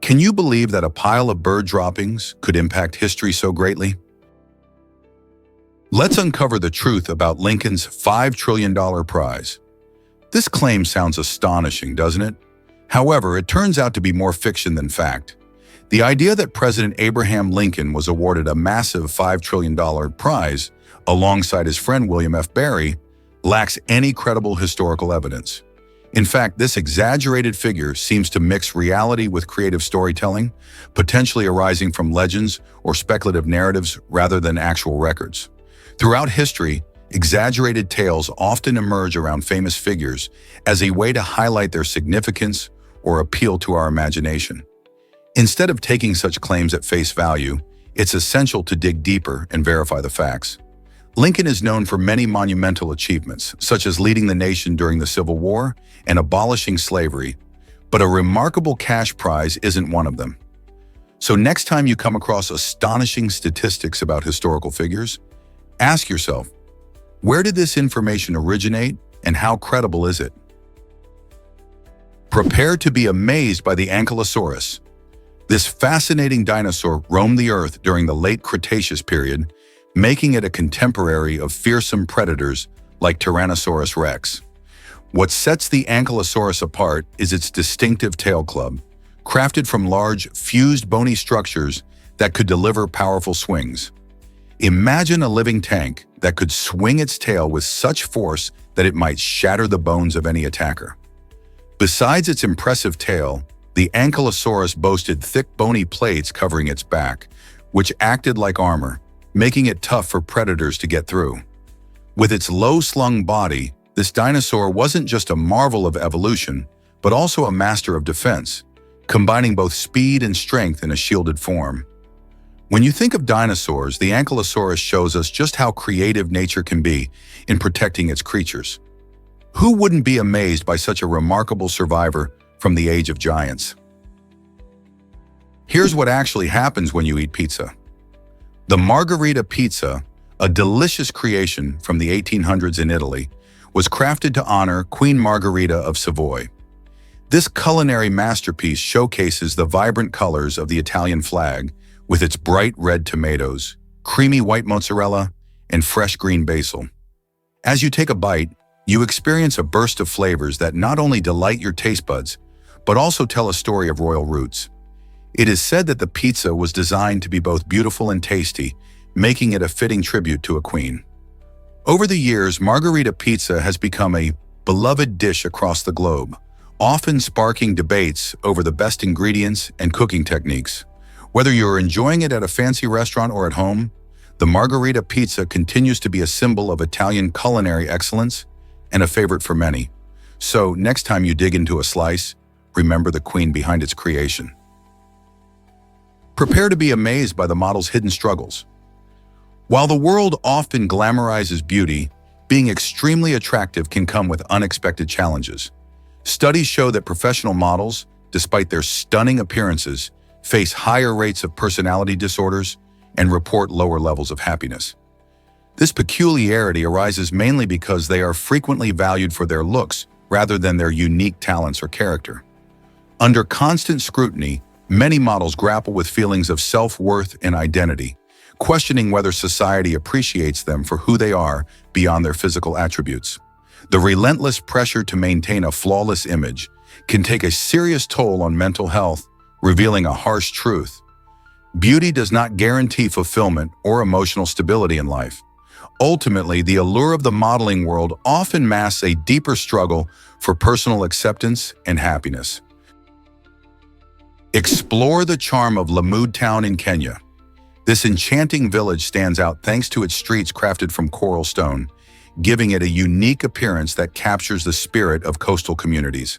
Can you believe that a pile of bird droppings could impact history so greatly? Let's uncover the truth about Lincoln's $5 trillion prize. This claim sounds astonishing, doesn't it? However, it turns out to be more fiction than fact. The idea that President Abraham Lincoln was awarded a massive $5 trillion prize alongside his friend William F. Barry lacks any credible historical evidence. In fact, this exaggerated figure seems to mix reality with creative storytelling, potentially arising from legends or speculative narratives rather than actual records. Throughout history, exaggerated tales often emerge around famous figures as a way to highlight their significance or appeal to our imagination. Instead of taking such claims at face value, it's essential to dig deeper and verify the facts. Lincoln is known for many monumental achievements, such as leading the nation during the Civil War and abolishing slavery, but a remarkable cash prize isn't one of them. So next time you come across astonishing statistics about historical figures, ask yourself, where did this information originate and how credible is it? Prepare to be amazed by the Ankylosaurus. This fascinating dinosaur roamed the Earth during the late Cretaceous period, making it a contemporary of fearsome predators like Tyrannosaurus rex. What sets the Ankylosaurus apart is its distinctive tail club, crafted from large, fused bony structures that could deliver powerful swings. Imagine a living tank that could swing its tail with such force that it might shatter the bones of any attacker. Besides its impressive tail, the Ankylosaurus boasted thick bony plates covering its back, which acted like armor, making it tough for predators to get through. With its low-slung body, this dinosaur wasn't just a marvel of evolution, but also a master of defense, combining both speed and strength in a shielded form. When you think of dinosaurs, the Ankylosaurus shows us just how creative nature can be in protecting its creatures. Who wouldn't be amazed by such a remarkable survivor from the age of giants? Here's what actually happens when you eat pizza. The Margherita pizza, a delicious creation from the 1800s in Italy, was crafted to honor Queen Margherita of Savoy. This culinary masterpiece showcases the vibrant colors of the Italian flag with its bright red tomatoes, creamy white mozzarella, and fresh green basil. As you take a bite, you experience a burst of flavors that not only delight your taste buds, but also tell a story of royal roots. It is said that the pizza was designed to be both beautiful and tasty, making it a fitting tribute to a queen. Over the years, Margherita pizza has become a beloved dish across the globe, often sparking debates over the best ingredients and cooking techniques. Whether you're enjoying it at a fancy restaurant or at home, the Margherita pizza continues to be a symbol of Italian culinary excellence and a favorite for many. So next time you dig into a slice, remember the queen behind its creation. Prepare to be amazed by the model's hidden struggles. While the world often glamorizes beauty, being extremely attractive can come with unexpected challenges. Studies show that professional models, despite their stunning appearances, face higher rates of personality disorders and report lower levels of happiness. This peculiarity arises mainly because they are frequently valued for their looks rather than their unique talents or character. Under constant scrutiny, many models grapple with feelings of self-worth and identity, questioning whether society appreciates them for who they are beyond their physical attributes. The relentless pressure to maintain a flawless image can take a serious toll on mental health, revealing a harsh truth. Beauty does not guarantee fulfillment or emotional stability in life. Ultimately, the allure of the modeling world often masks a deeper struggle for personal acceptance and happiness. Explore the charm of Lamu Town in Kenya. This enchanting village stands out thanks to its streets crafted from coral stone, giving it a unique appearance that captures the spirit of coastal communities.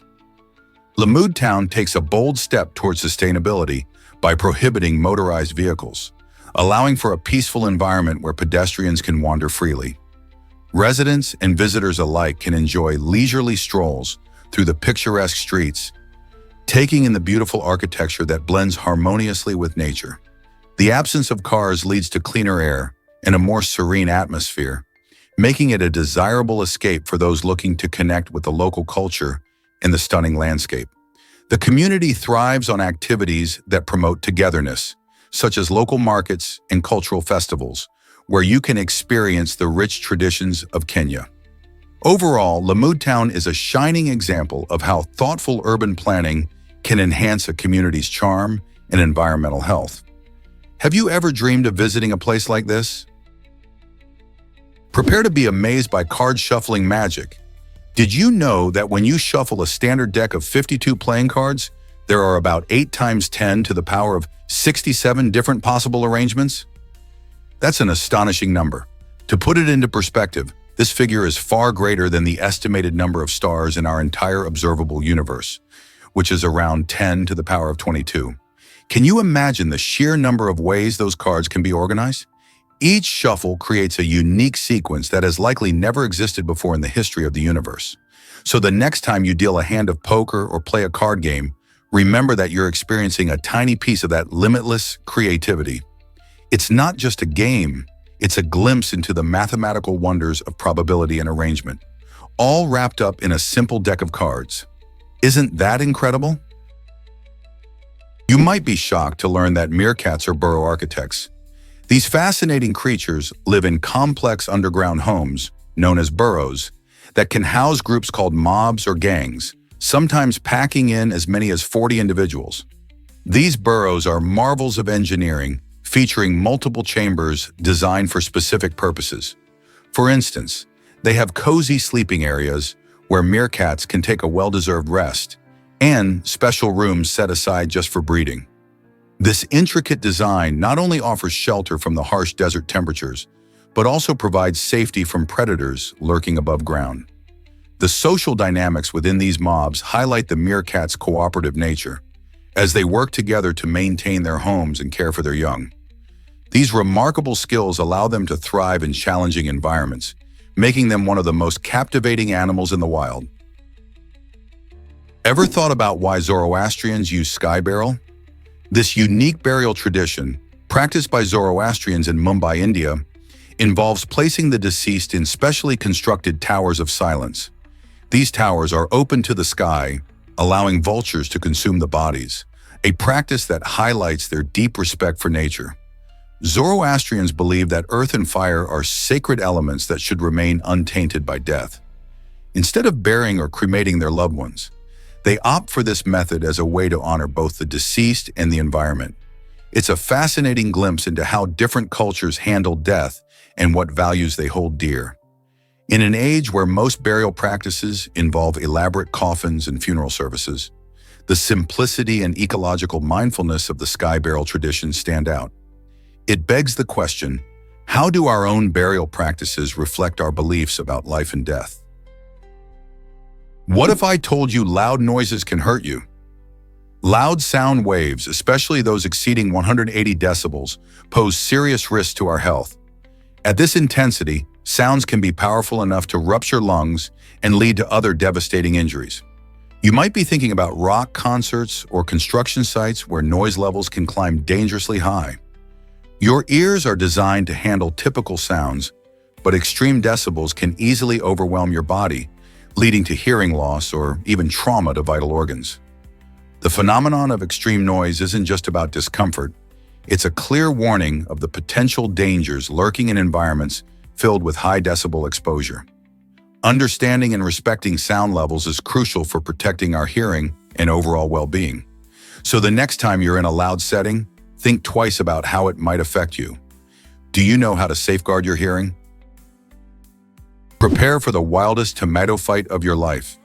Lamu Town takes a bold step towards sustainability by prohibiting motorized vehicles, allowing for a peaceful environment where pedestrians can wander freely. Residents and visitors alike can enjoy leisurely strolls through the picturesque streets, taking in the beautiful architecture that blends harmoniously with nature. The absence of cars leads to cleaner air and a more serene atmosphere, making it a desirable escape for those looking to connect with the local culture and the stunning landscape. The community thrives on activities that promote togetherness, such as local markets and cultural festivals, where you can experience the rich traditions of Kenya. Overall, Lamud Town is a shining example of how thoughtful urban planning can enhance a community's charm and environmental health. Have you ever dreamed of visiting a place like this? Prepare to be amazed by card shuffling magic. Did you know that when you shuffle a standard deck of 52 playing cards, there are about 8 times 10 to the power of 67 different possible arrangements? That's an astonishing number. To put it into perspective, this figure is far greater than the estimated number of stars in our entire observable universe, which is around 10 to the power of 22. Can you imagine the sheer number of ways those cards can be organized? Each shuffle creates a unique sequence that has likely never existed before in the history of the universe. So the next time you deal a hand of poker or play a card game, remember that you're experiencing a tiny piece of that limitless creativity. It's not just a game, it's a glimpse into the mathematical wonders of probability and arrangement, all wrapped up in a simple deck of cards. Isn't that incredible? You might be shocked to learn that meerkats are burrow architects. These fascinating creatures live in complex underground homes, known as burrows, that can house groups called mobs or gangs, sometimes packing in as many as 40 individuals. These burrows are marvels of engineering, featuring multiple chambers designed for specific purposes. For instance, they have cozy sleeping areas where meerkats can take a well-deserved rest, and special rooms set aside just for breeding. This intricate design not only offers shelter from the harsh desert temperatures, but also provides safety from predators lurking above ground. The social dynamics within these mobs highlight the meerkats' cooperative nature, as they work together to maintain their homes and care for their young. These remarkable skills allow them to thrive in challenging environments, making them one of the most captivating animals in the wild. Ever thought about why Zoroastrians use sky burial? This unique burial tradition, practiced by Zoroastrians in Mumbai, India, involves placing the deceased in specially constructed towers of silence. These towers are open to the sky, allowing vultures to consume the bodies, a practice that highlights their deep respect for nature. Zoroastrians believe that earth and fire are sacred elements that should remain untainted by death. Instead of burying or cremating their loved ones, they opt for this method as a way to honor both the deceased and the environment. It's a fascinating glimpse into how different cultures handle death and what values they hold dear. In an age where most burial practices involve elaborate coffins and funeral services, the simplicity and ecological mindfulness of the sky burial tradition stand out. It begs the question, how do our own burial practices reflect our beliefs about life and death? What if I told you loud noises can hurt you? Loud sound waves, especially those exceeding 180 decibels, pose serious risks to our health. At this intensity, sounds can be powerful enough to rupture lungs and lead to other devastating injuries. You might be thinking about rock concerts or construction sites where noise levels can climb dangerously high. Your ears are designed to handle typical sounds, but extreme decibels can easily overwhelm your body, leading to hearing loss or even trauma to vital organs. The phenomenon of extreme noise isn't just about discomfort. It's a clear warning of the potential dangers lurking in environments filled with high decibel exposure. Understanding and respecting sound levels is crucial for protecting our hearing and overall well-being. So the next time you're in a loud setting, think twice about how it might affect you. Do you know how to safeguard your hearing? Prepare for the wildest tomato fight of your life.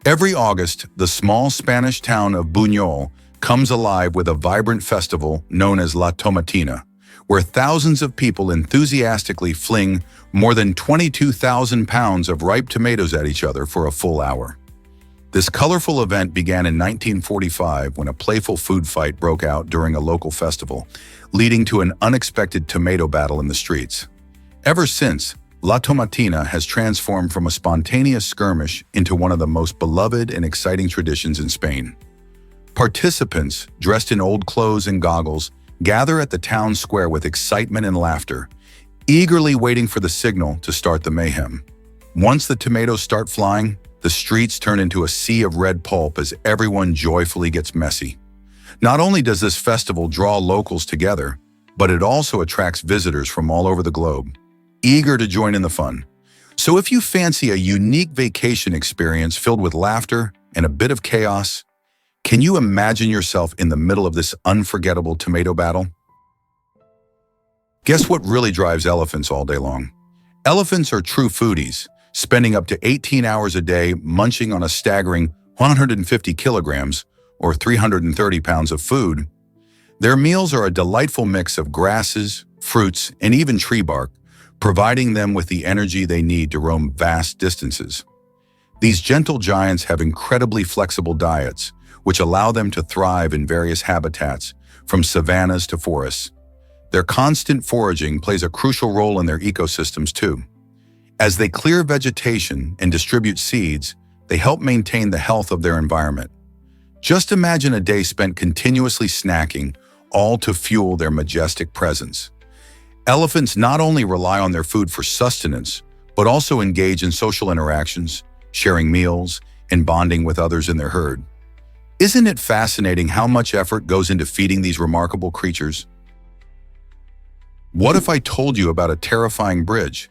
Every August, the small Spanish town of Buñol comes alive with a vibrant festival known as La Tomatina, where thousands of people enthusiastically fling more than 22,000 pounds of ripe tomatoes at each other for a full hour. This colorful event began in 1945 when a playful food fight broke out during a local festival, leading to an unexpected tomato battle in the streets. Ever since, La Tomatina has transformed from a spontaneous skirmish into one of the most beloved and exciting traditions in Spain. Participants, dressed in old clothes and goggles, gather at the town square with excitement and laughter, eagerly waiting for the signal to start the mayhem. Once the tomatoes start flying, the streets turn into a sea of red pulp as everyone joyfully gets messy. Not only does this festival draw locals together, but it also attracts visitors from all over the globe, eager to join in the fun. So if you fancy a unique vacation experience filled with laughter and a bit of chaos, can you imagine yourself in the middle of this unforgettable tomato battle? Guess what really drives elephants all day long? Elephants are true foodies, spending up to 18 hours a day munching on a staggering 150 kilograms or 330 pounds of food. Their meals are a delightful mix of grasses, fruits, and even tree bark, providing them with the energy they need to roam vast distances. These gentle giants have incredibly flexible diets, which allow them to thrive in various habitats, from savannas to forests. Their constant foraging plays a crucial role in their ecosystems too. As they clear vegetation and distribute seeds, they help maintain the health of their environment. Just imagine a day spent continuously snacking, all to fuel their majestic presence. Elephants not only rely on their food for sustenance, but also engage in social interactions, sharing meals, and bonding with others in their herd. Isn't it fascinating how much effort goes into feeding these remarkable creatures? What if I told you about a terrifying bridge?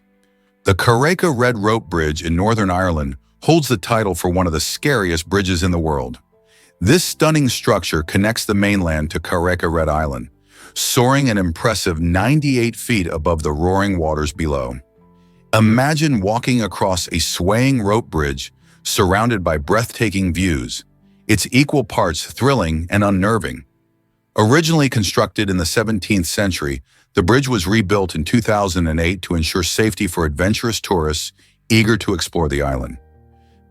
The Carrick-a-Rede rope bridge in Northern Ireland holds the title for one of the scariest bridges in the world. This stunning structure connects the mainland to Carrick-a-Rede Island, soaring an impressive 98 feet above the roaring waters below. Imagine walking across a swaying rope bridge surrounded by breathtaking views. It's equal parts thrilling and unnerving. Originally constructed in the 17th century, the bridge was rebuilt in 2008 to ensure safety for adventurous tourists eager to explore the island.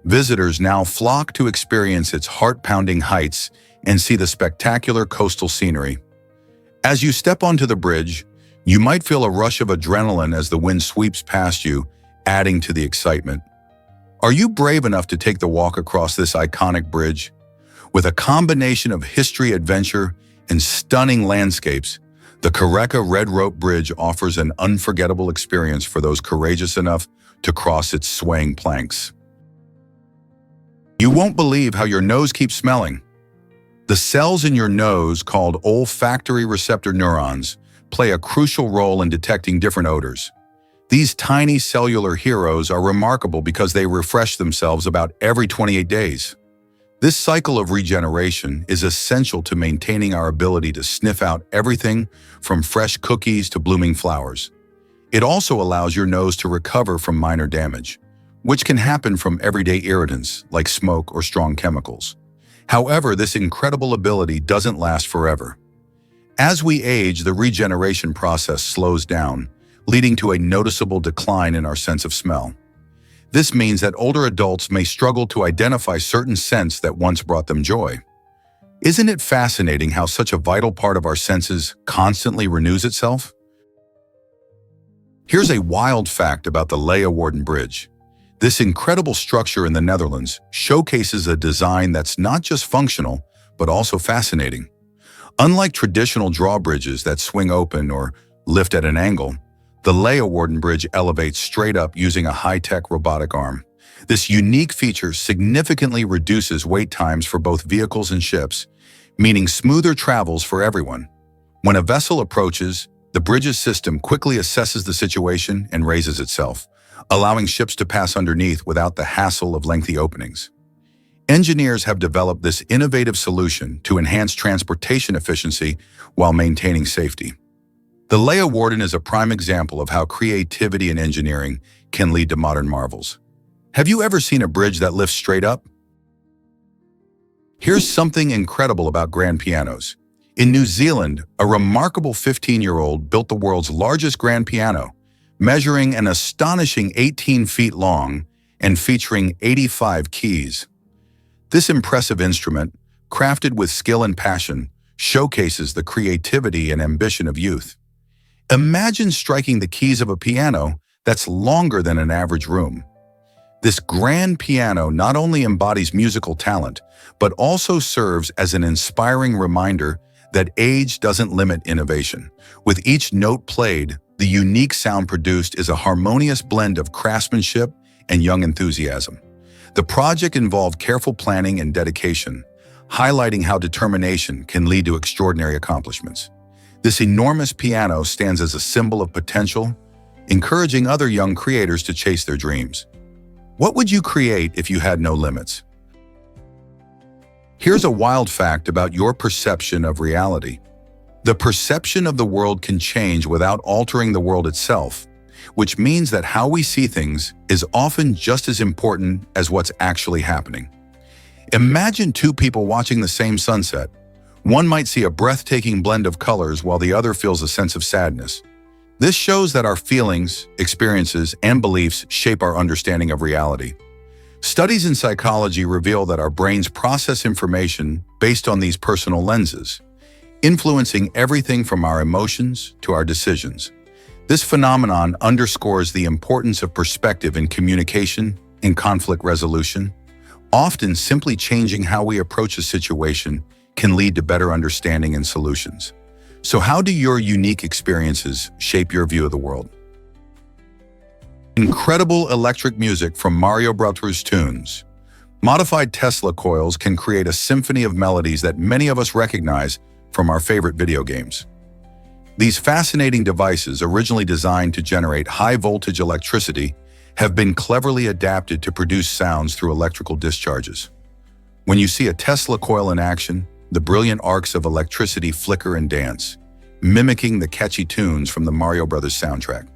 Visitors now flock to experience its heart-pounding heights and see the spectacular coastal scenery. As you step onto the bridge, you might feel a rush of adrenaline as the wind sweeps past you, adding to the excitement. Are you brave enough to take the walk across this iconic bridge? With a combination of history, adventure, and stunning landscapes, the Carrick-a-Rede rope bridge offers an unforgettable experience for those courageous enough to cross its swaying planks. You won't believe how your nose keeps smelling. The cells in your nose, called olfactory receptor neurons, play a crucial role in detecting different odors. These tiny cellular heroes are remarkable because they refresh themselves about every 28 days. This cycle of regeneration is essential to maintaining our ability to sniff out everything from fresh cookies to blooming flowers. It also allows your nose to recover from minor damage, which can happen from everyday irritants like smoke or strong chemicals. However, this incredible ability doesn't last forever. As we age, the regeneration process slows down, leading to a noticeable decline in our sense of smell. This means that older adults may struggle to identify certain scents that once brought them joy. Isn't it fascinating how such a vital part of our senses constantly renews itself? Here's a wild fact about the Leeuwarden Bridge. This incredible structure in the Netherlands showcases a design that's not just functional, but also fascinating. Unlike traditional drawbridges that swing open or lift at an angle, the Leeuwarden Bridge elevates straight up using a high-tech robotic arm. This unique feature significantly reduces wait times for both vehicles and ships, meaning smoother travels for everyone. When a vessel approaches, the bridge's system quickly assesses the situation and raises itself, allowing ships to pass underneath without the hassle of lengthy openings. Engineers have developed this innovative solution to enhance transportation efficiency while maintaining safety. The Leeuwarden is a prime example of how creativity and engineering can lead to modern marvels. Have you ever seen a bridge that lifts straight up? Here's something incredible about grand pianos. In New Zealand, a remarkable 15-year-old built the world's largest grand piano, measuring an astonishing 18 feet long and featuring 85 keys. This impressive instrument, crafted with skill and passion, showcases the creativity and ambition of youth. Imagine striking the keys of a piano that's longer than an average room. This grand piano not only embodies musical talent, but also serves as an inspiring reminder that age doesn't limit innovation. With each note played, the unique sound produced is a harmonious blend of craftsmanship and young enthusiasm. The project involved careful planning and dedication, highlighting how determination can lead to extraordinary accomplishments. This enormous piano stands as a symbol of potential, encouraging other young creators to chase their dreams. What would you create if you had no limits? Here's a wild fact about your perception of reality. The perception of the world can change without altering the world itself, which means that how we see things is often just as important as what's actually happening. Imagine two people watching the same sunset. One might see a breathtaking blend of colors while the other feels a sense of sadness. This shows that our feelings, experiences, and beliefs shape our understanding of reality. Studies in psychology reveal that our brains process information based on these personal lenses, influencing everything from our emotions to our decisions. This phenomenon underscores the importance of perspective in communication and conflict resolution. Often, simply changing how we approach a situation can lead to better understanding and solutions. So how do your unique experiences shape your view of the world? Incredible electric music from Mario Bros. Tunes. Modified Tesla coils can create a symphony of melodies that many of us recognize from our favorite video games. These fascinating devices, originally designed to generate high-voltage electricity, have been cleverly adapted to produce sounds through electrical discharges. When you see a Tesla coil in action, the brilliant arcs of electricity flicker and dance, mimicking the catchy tunes from the Mario Bros. Soundtrack.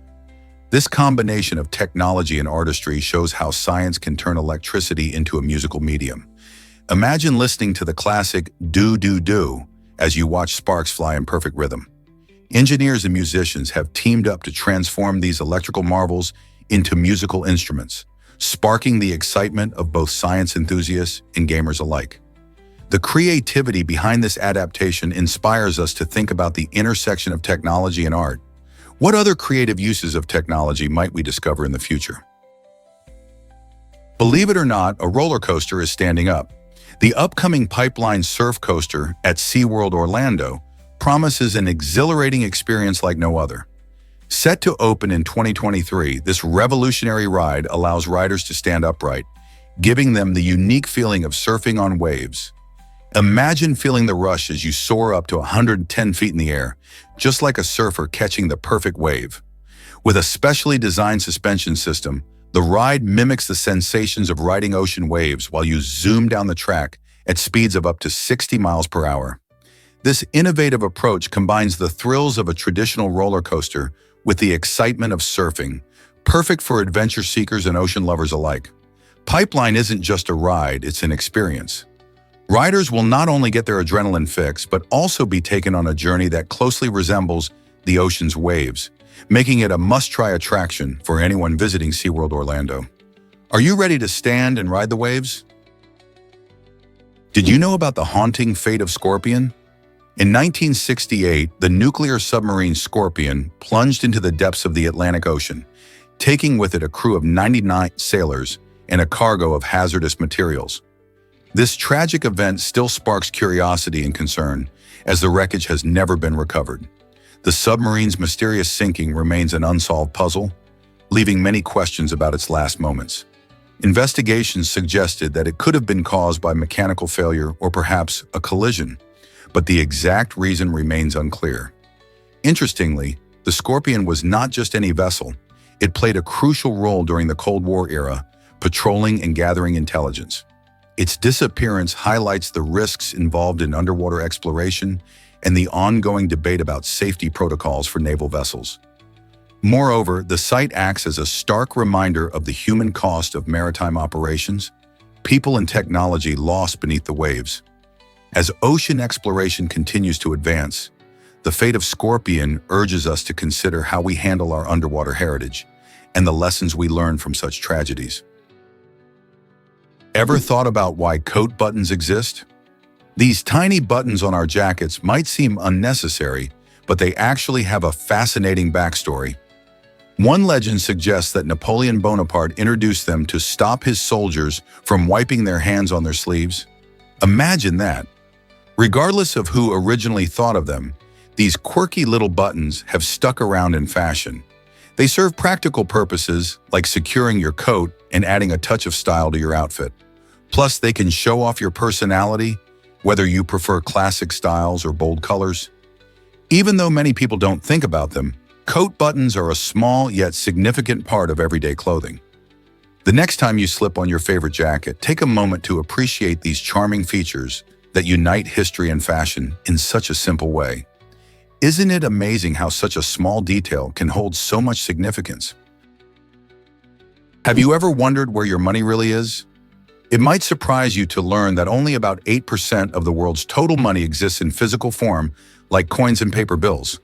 This combination of technology and artistry shows how science can turn electricity into a musical medium. Imagine listening to the classic "Do Do Do" as you watch sparks fly in perfect rhythm. Engineers and musicians have teamed up to transform these electrical marvels into musical instruments, sparking the excitement of both science enthusiasts and gamers alike. The creativity behind this adaptation inspires us to think about the intersection of technology and art. What other creative uses of technology might we discover in the future? Believe it or not, a roller coaster is standing up. The upcoming Pipeline Surf Coaster at SeaWorld Orlando promises an exhilarating experience like no other. Set to open in 2023, this revolutionary ride allows riders to stand upright, giving them the unique feeling of surfing on waves. Imagine feeling the rush as you soar up to 110 feet in the air, just like a surfer catching the perfect wave. With a specially designed suspension system, the ride mimics the sensations of riding ocean waves while you zoom down the track at speeds of up to 60 miles per hour. This innovative approach combines the thrills of a traditional roller coaster with the excitement of surfing, perfect for adventure seekers and ocean lovers alike. Pipeline isn't just a ride, it's an experience. Riders will not only get their adrenaline fix, but also be taken on a journey that closely resembles the ocean's waves, making it a must-try attraction for anyone visiting SeaWorld Orlando. Are you ready to stand and ride the waves? Did you know about the haunting fate of Scorpion? In 1968, the nuclear submarine Scorpion plunged into the depths of the Atlantic Ocean, taking with it a crew of 99 sailors and a cargo of hazardous materials. This tragic event still sparks curiosity and concern, as the wreckage has never been recovered. The submarine's mysterious sinking remains an unsolved puzzle, leaving many questions about its last moments. Investigations suggested that it could have been caused by mechanical failure or perhaps a collision, but the exact reason remains unclear. Interestingly, the Scorpion was not just any vessel. It played a crucial role during the Cold War era, patrolling and gathering intelligence. Its disappearance highlights the risks involved in underwater exploration and the ongoing debate about safety protocols for naval vessels. Moreover, the site acts as a stark reminder of the human cost of maritime operations, people and technology lost beneath the waves. As ocean exploration continues to advance, the fate of Scorpion urges us to consider how we handle our underwater heritage and the lessons we learn from such tragedies. Ever thought about why coat buttons exist? These tiny buttons on our jackets might seem unnecessary, but they actually have a fascinating backstory. One legend suggests that Napoleon Bonaparte introduced them to stop his soldiers from wiping their hands on their sleeves. Imagine that. Regardless of who originally thought of them, these quirky little buttons have stuck around in fashion. They serve practical purposes like securing your coat and adding a touch of style to your outfit. Plus, they can show off your personality, whether you prefer classic styles or bold colors. Even though many people don't think about them, coat buttons are a small yet significant part of everyday clothing. The next time you slip on your favorite jacket, take a moment to appreciate these charming features that unite history and fashion in such a simple way. Isn't it amazing how such a small detail can hold so much significance? Have you ever wondered where your money really is? It might surprise you to learn that only about 8% of the world's total money exists in physical form, like coins and paper bills.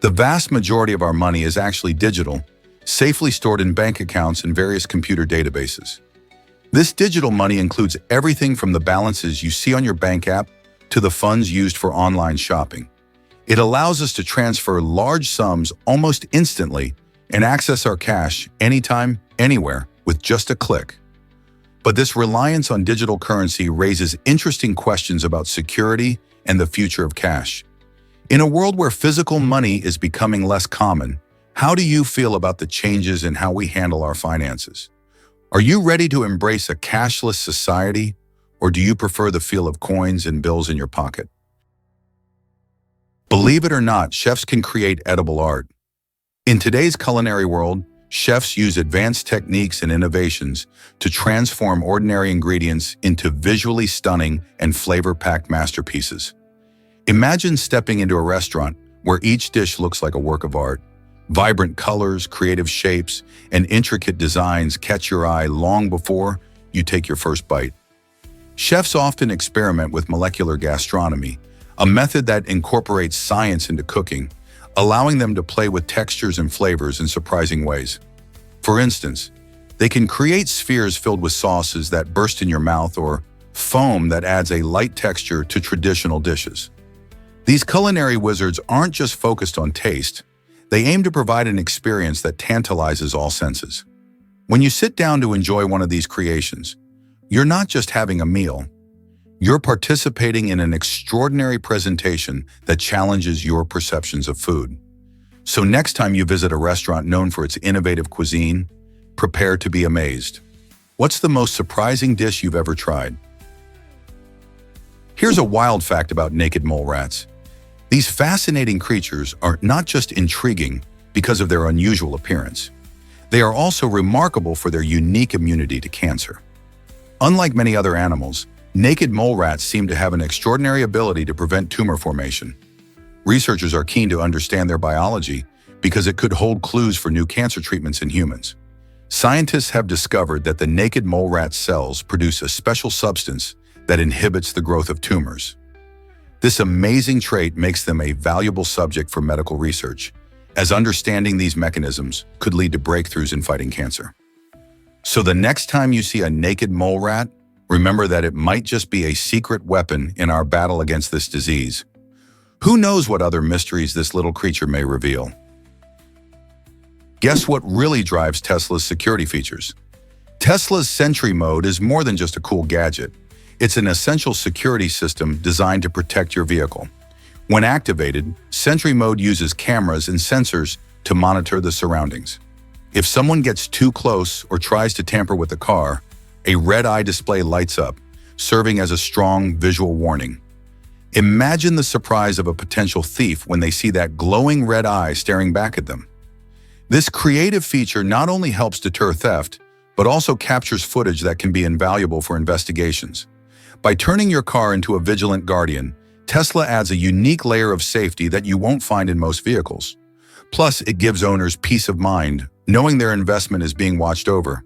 The vast majority of our money is actually digital, safely stored in bank accounts and various computer databases. This digital money includes everything from the balances you see on your bank app to the funds used for online shopping. It allows us to transfer large sums almost instantly and access our cash anytime, anywhere, with just a click. But this reliance on digital currency raises interesting questions about security and the future of cash. In a world where physical money is becoming less common, how do you feel about the changes in how we handle our finances? Are you ready to embrace a cashless society, or do you prefer the feel of coins and bills in your pocket? Believe it or not, chefs can create edible art. In today's culinary world, chefs use advanced techniques and innovations to transform ordinary ingredients into visually stunning and flavor-packed masterpieces. Imagine stepping into a restaurant where each dish looks like a work of art. Vibrant colors, creative shapes, and intricate designs catch your eye long before you take your first bite. Chefs often experiment with molecular gastronomy, a method that incorporates science into cooking, allowing them to play with textures and flavors in surprising ways. For instance, they can create spheres filled with sauces that burst in your mouth or foam that adds a light texture to traditional dishes. These culinary wizards aren't just focused on taste, they aim to provide an experience that tantalizes all senses. When you sit down to enjoy one of these creations, you're not just having a meal, you're participating in an extraordinary presentation that challenges your perceptions of food. So next time you visit a restaurant known for its innovative cuisine, prepare to be amazed. What's the most surprising dish you've ever tried? Here's a wild fact about naked mole rats. These fascinating creatures are not just intriguing because of their unusual appearance. They are also remarkable for their unique immunity to cancer. Unlike many other animals, naked mole rats seem to have an extraordinary ability to prevent tumor formation. Researchers are keen to understand their biology because it could hold clues for new cancer treatments in humans. Scientists have discovered that the naked mole rat cells produce a special substance that inhibits the growth of tumors. This amazing trait makes them a valuable subject for medical research, as understanding these mechanisms could lead to breakthroughs in fighting cancer. So the next time you see a naked mole rat, remember that it might just be a secret weapon in our battle against this disease. Who knows what other mysteries this little creature may reveal? Guess what really drives Tesla's security features? Tesla's Sentry Mode is more than just a cool gadget. It's an essential security system designed to protect your vehicle. When activated, Sentry Mode uses cameras and sensors to monitor the surroundings. If someone gets too close or tries to tamper with the car, a red eye display lights up, serving as a strong visual warning. Imagine the surprise of a potential thief when they see that glowing red eye staring back at them. This creative feature not only helps deter theft, but also captures footage that can be invaluable for investigations. By turning your car into a vigilant guardian, Tesla adds a unique layer of safety that you won't find in most vehicles. Plus, it gives owners peace of mind, knowing their investment is being watched over.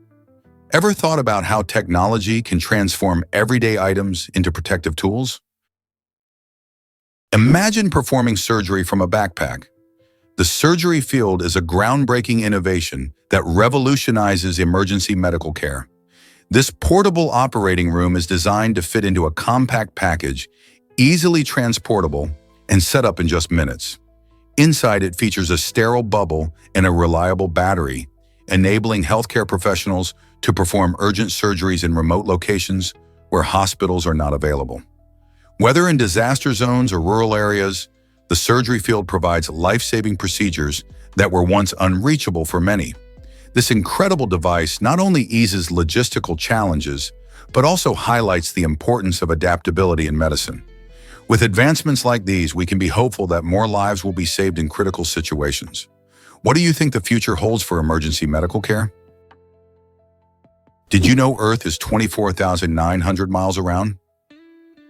Ever thought about how technology can transform everyday items into protective tools? Imagine performing surgery from a backpack. The surgery field is a groundbreaking innovation that revolutionizes emergency medical care. This portable operating room is designed to fit into a compact package, easily transportable, and set up in just minutes. Inside, it features a sterile bubble and a reliable battery, enabling healthcare professionals to perform urgent surgeries in remote locations where hospitals are not available. Whether in disaster zones or rural areas, the surgery field provides life-saving procedures that were once unreachable for many. This incredible device not only eases logistical challenges, but also highlights the importance of adaptability in medicine. With advancements like these, we can be hopeful that more lives will be saved in critical situations. What do you think the future holds for emergency medical care? Did you know Earth is 24,900 miles around?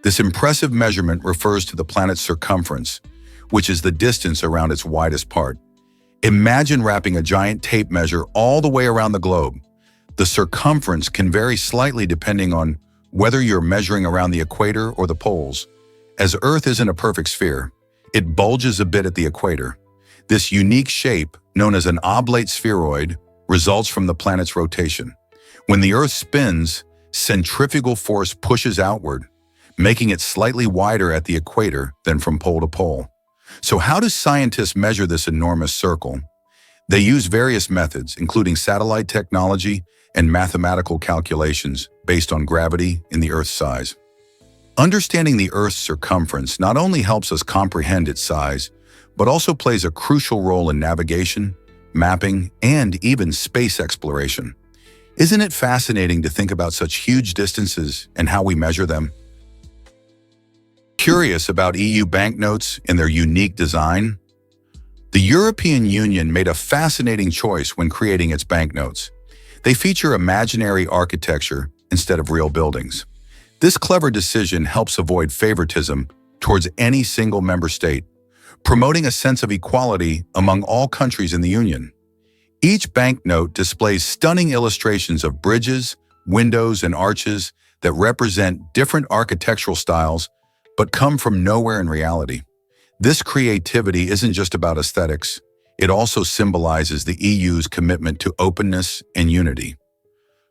This impressive measurement refers to the planet's circumference, which is the distance around its widest part. Imagine wrapping a giant tape measure all the way around the globe. The circumference can vary slightly depending on whether you're measuring around the equator or the poles. As Earth isn't a perfect sphere, it bulges a bit at the equator. This unique shape, known as an oblate spheroid, results from the planet's rotation. When the Earth spins, centrifugal force pushes outward, making it slightly wider at the equator than from pole to pole. So how do scientists measure this enormous circle? They use various methods, including satellite technology and mathematical calculations based on gravity in the Earth's size. Understanding the Earth's circumference not only helps us comprehend its size, but also plays a crucial role in navigation, mapping, and even space exploration. Isn't it fascinating to think about such huge distances and how we measure them? Curious about EU banknotes and their unique design? The European Union made a fascinating choice when creating its banknotes. They feature imaginary architecture instead of real buildings. This clever decision helps avoid favoritism towards any single member state, promoting a sense of equality among all countries in the Union. Each banknote displays stunning illustrations of bridges, windows, and arches that represent different architectural styles but come from nowhere in reality. This creativity isn't just about aesthetics. It also symbolizes the EU's commitment to openness and unity.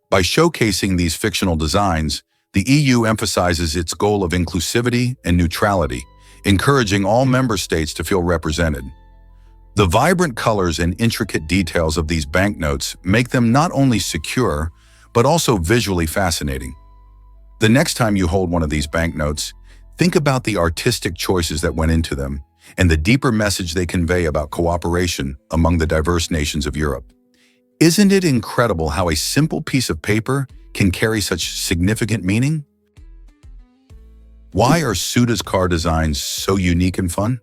By showcasing these fictional designs, the EU emphasizes its goal of inclusivity and neutrality, encouraging all member states to feel represented. The vibrant colors and intricate details of these banknotes make them not only secure, but also visually fascinating. The next time you hold one of these banknotes, think about the artistic choices that went into them and the deeper message they convey about cooperation among the diverse nations of Europe. Isn't it incredible how a simple piece of paper can carry such significant meaning? Why are Suda's car designs so unique and fun?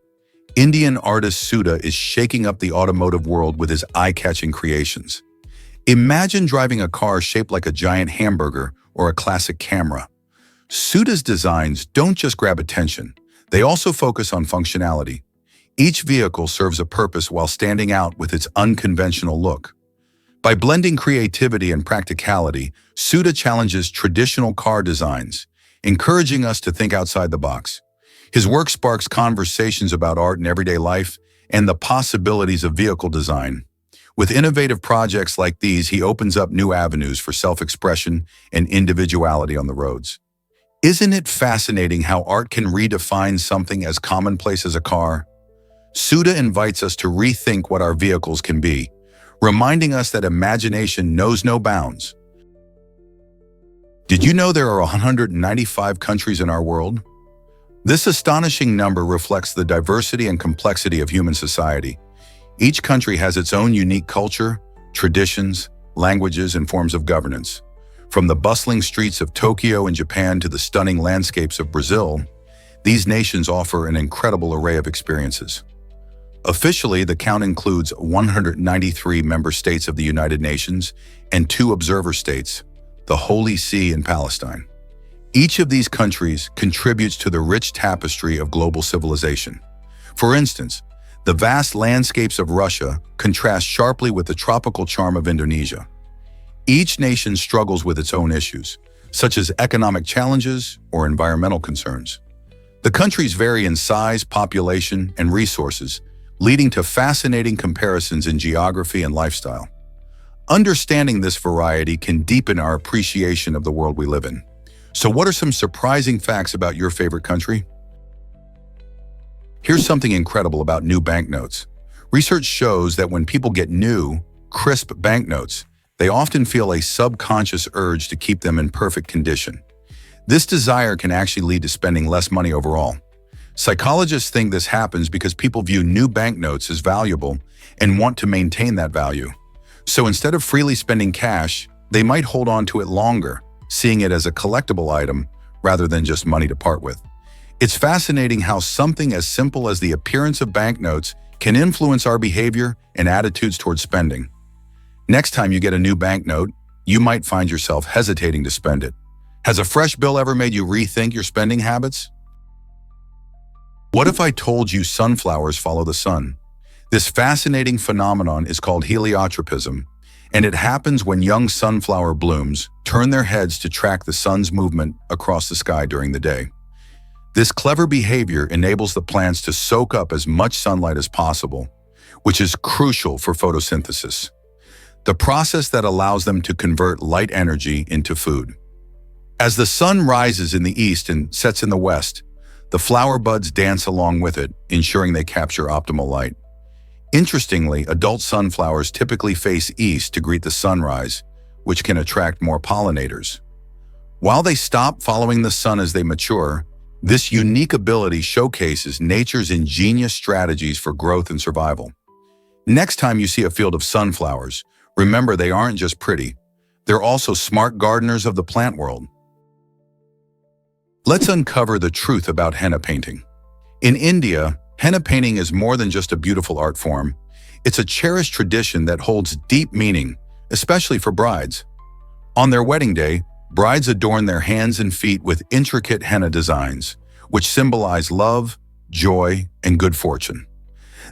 Indian artist Suda is shaking up the automotive world with his eye-catching creations. Imagine driving a car shaped like a giant hamburger or a classic camera. Suda's designs don't just grab attention, they also focus on functionality. Each vehicle serves a purpose while standing out with its unconventional look. By blending creativity and practicality, Suda challenges traditional car designs, encouraging us to think outside the box. His work sparks conversations about art and everyday life and the possibilities of vehicle design. With innovative projects like these, he opens up new avenues for self-expression and individuality on the roads. Isn't it fascinating how art can redefine something as commonplace as a car? Suda invites us to rethink what our vehicles can be, reminding us that imagination knows no bounds. Did you know there are 195 countries in our world? This astonishing number reflects the diversity and complexity of human society. Each country has its own unique culture, traditions, languages, and forms of governance. From the bustling streets of Tokyo in Japan to the stunning landscapes of Brazil, these nations offer an incredible array of experiences. Officially, the count includes 193 member states of the United Nations and 2 observer states, the Holy See and Palestine. Each of these countries contributes to the rich tapestry of global civilization. For instance, the vast landscapes of Russia contrast sharply with the tropical charm of Indonesia. Each nation struggles with its own issues, such as economic challenges or environmental concerns. The countries vary in size, population, and resources, leading to fascinating comparisons in geography and lifestyle. Understanding this variety can deepen our appreciation of the world we live in. So what are some surprising facts about your favorite country? Here's something incredible about new banknotes. Research shows that when people get new, crisp banknotes, they often feel a subconscious urge to keep them in perfect condition. This desire can actually lead to spending less money overall. Psychologists think this happens because people view new banknotes as valuable and want to maintain that value. So instead of freely spending cash, they might hold on to it longer, seeing it as a collectible item rather than just money to part with. It's fascinating how something as simple as the appearance of banknotes can influence our behavior and attitudes towards spending. Next time you get a new banknote, you might find yourself hesitating to spend it. Has a fresh bill ever made you rethink your spending habits? What if I told you sunflowers follow the sun? This fascinating phenomenon is called heliotropism, and it happens when young sunflower blooms turn their heads to track the sun's movement across the sky during the day. This clever behavior enables the plants to soak up as much sunlight as possible, which is crucial for photosynthesis, the process that allows them to convert light energy into food. As the sun rises in the east and sets in the west, the flower buds dance along with it, ensuring they capture optimal light. Interestingly, adult sunflowers typically face east to greet the sunrise, which can attract more pollinators. While they stop following the sun as they mature, this unique ability showcases nature's ingenious strategies for growth and survival. Next time you see a field of sunflowers, remember they aren't just pretty, they're also smart gardeners of the plant world. Let's uncover the truth about henna painting. In India, henna painting is more than just a beautiful art form. It's a cherished tradition that holds deep meaning, especially for brides. On their wedding day, brides adorn their hands and feet with intricate henna designs, which symbolize love, joy, and good fortune.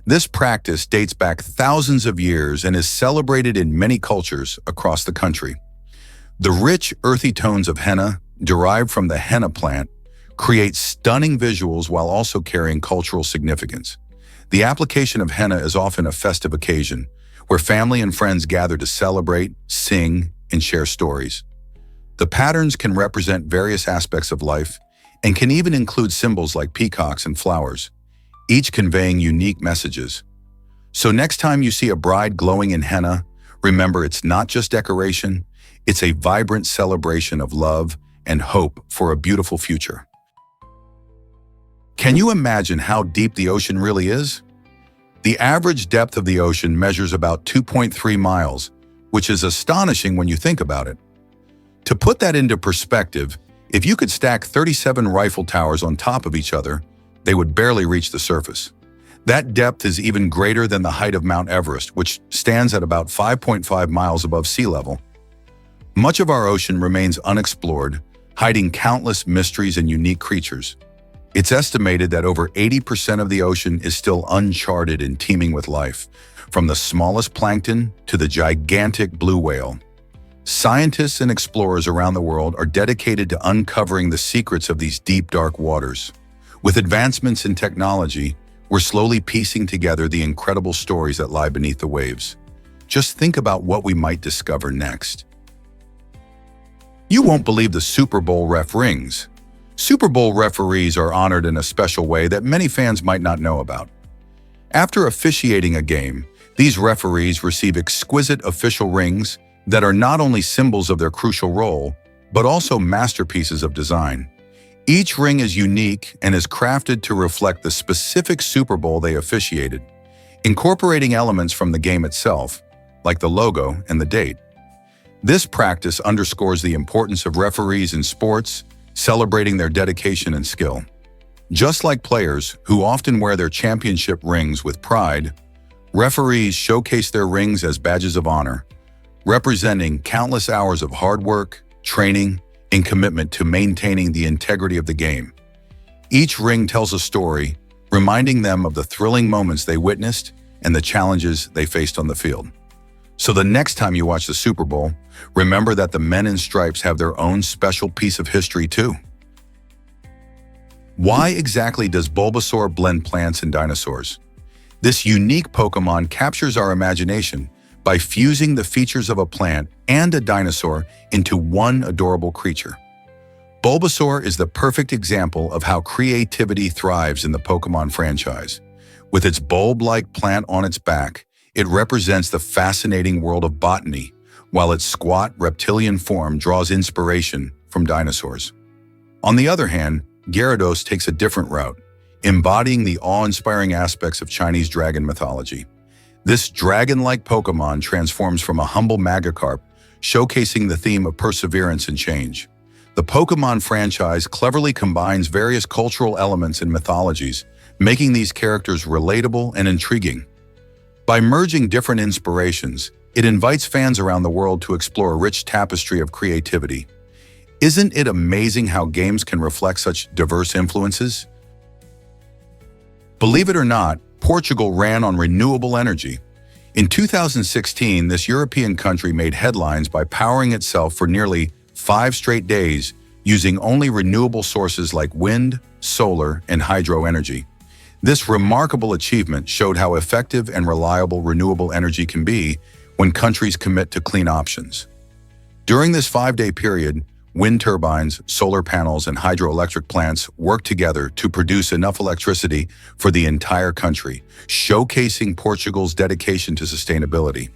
This practice dates back thousands of years and is celebrated in many cultures across the country. The rich, earthy tones of henna, derived from the henna plant, create stunning visuals while also carrying cultural significance. The application of henna is often a festive occasion, where family and friends gather to celebrate, sing, and share stories. The patterns can represent various aspects of life and can even include symbols like peacocks and flowers, each conveying unique messages. So next time you see a bride glowing in henna, remember it's not just decoration, it's a vibrant celebration of love and hope for a beautiful future. Can you imagine how deep the ocean really is? The average depth of the ocean measures about 2.3 miles, which is astonishing when you think about it. To put that into perspective, if you could stack 37 rifle towers on top of each other, they would barely reach the surface. That depth is even greater than the height of Mount Everest, which stands at about 5.5 miles above sea level. Much of our ocean remains unexplored, hiding countless mysteries and unique creatures. It's estimated that over 80% of the ocean is still uncharted and teeming with life, from the smallest plankton to the gigantic blue whale. Scientists and explorers around the world are dedicated to uncovering the secrets of these deep, dark waters. With advancements in technology, we're slowly piecing together the incredible stories that lie beneath the waves. Just think about what we might discover next. You won't believe the Super Bowl ref rings. Super Bowl referees are honored in a special way that many fans might not know about. After officiating a game, these referees receive exquisite official rings that are not only symbols of their crucial role, but also masterpieces of design. Each ring is unique and is crafted to reflect the specific Super Bowl they officiated, incorporating elements from the game itself, like the logo and the date. This practice underscores the importance of referees in sports, celebrating their dedication and skill. Just like players, who often wear their championship rings with pride, referees showcase their rings as badges of honor, representing countless hours of hard work, training, and commitment to maintaining the integrity of the game. Each ring tells a story, reminding them of the thrilling moments they witnessed and the challenges they faced on the field. So the next time you watch the Super Bowl, remember that the men in stripes have their own special piece of history too. Why exactly does Bulbasaur blend plants and dinosaurs? This unique Pokemon captures our imagination by fusing the features of a plant and a dinosaur into one adorable creature. Bulbasaur is the perfect example of how creativity thrives in the Pokemon franchise. With its bulb-like plant on its back, it represents the fascinating world of botany, while its squat reptilian form draws inspiration from dinosaurs. On the other hand, Gyarados takes a different route, embodying the awe-inspiring aspects of Chinese dragon mythology. This dragon-like Pokemon transforms from a humble Magikarp, showcasing the theme of perseverance and change. The Pokemon franchise cleverly combines various cultural elements and mythologies, making these characters relatable and intriguing. By merging different inspirations, it invites fans around the world to explore a rich tapestry of creativity. Isn't it amazing how games can reflect such diverse influences? Believe it or not, Portugal ran on renewable energy. In 2016, this European country made headlines by powering itself for nearly 5 straight days using only renewable sources like wind, solar, and hydro energy. This remarkable achievement showed how effective and reliable renewable energy can be when countries commit to clean options. During this 5-day period, wind turbines, solar panels, and hydroelectric plants worked together to produce enough electricity for the entire country, showcasing Portugal's dedication to sustainability.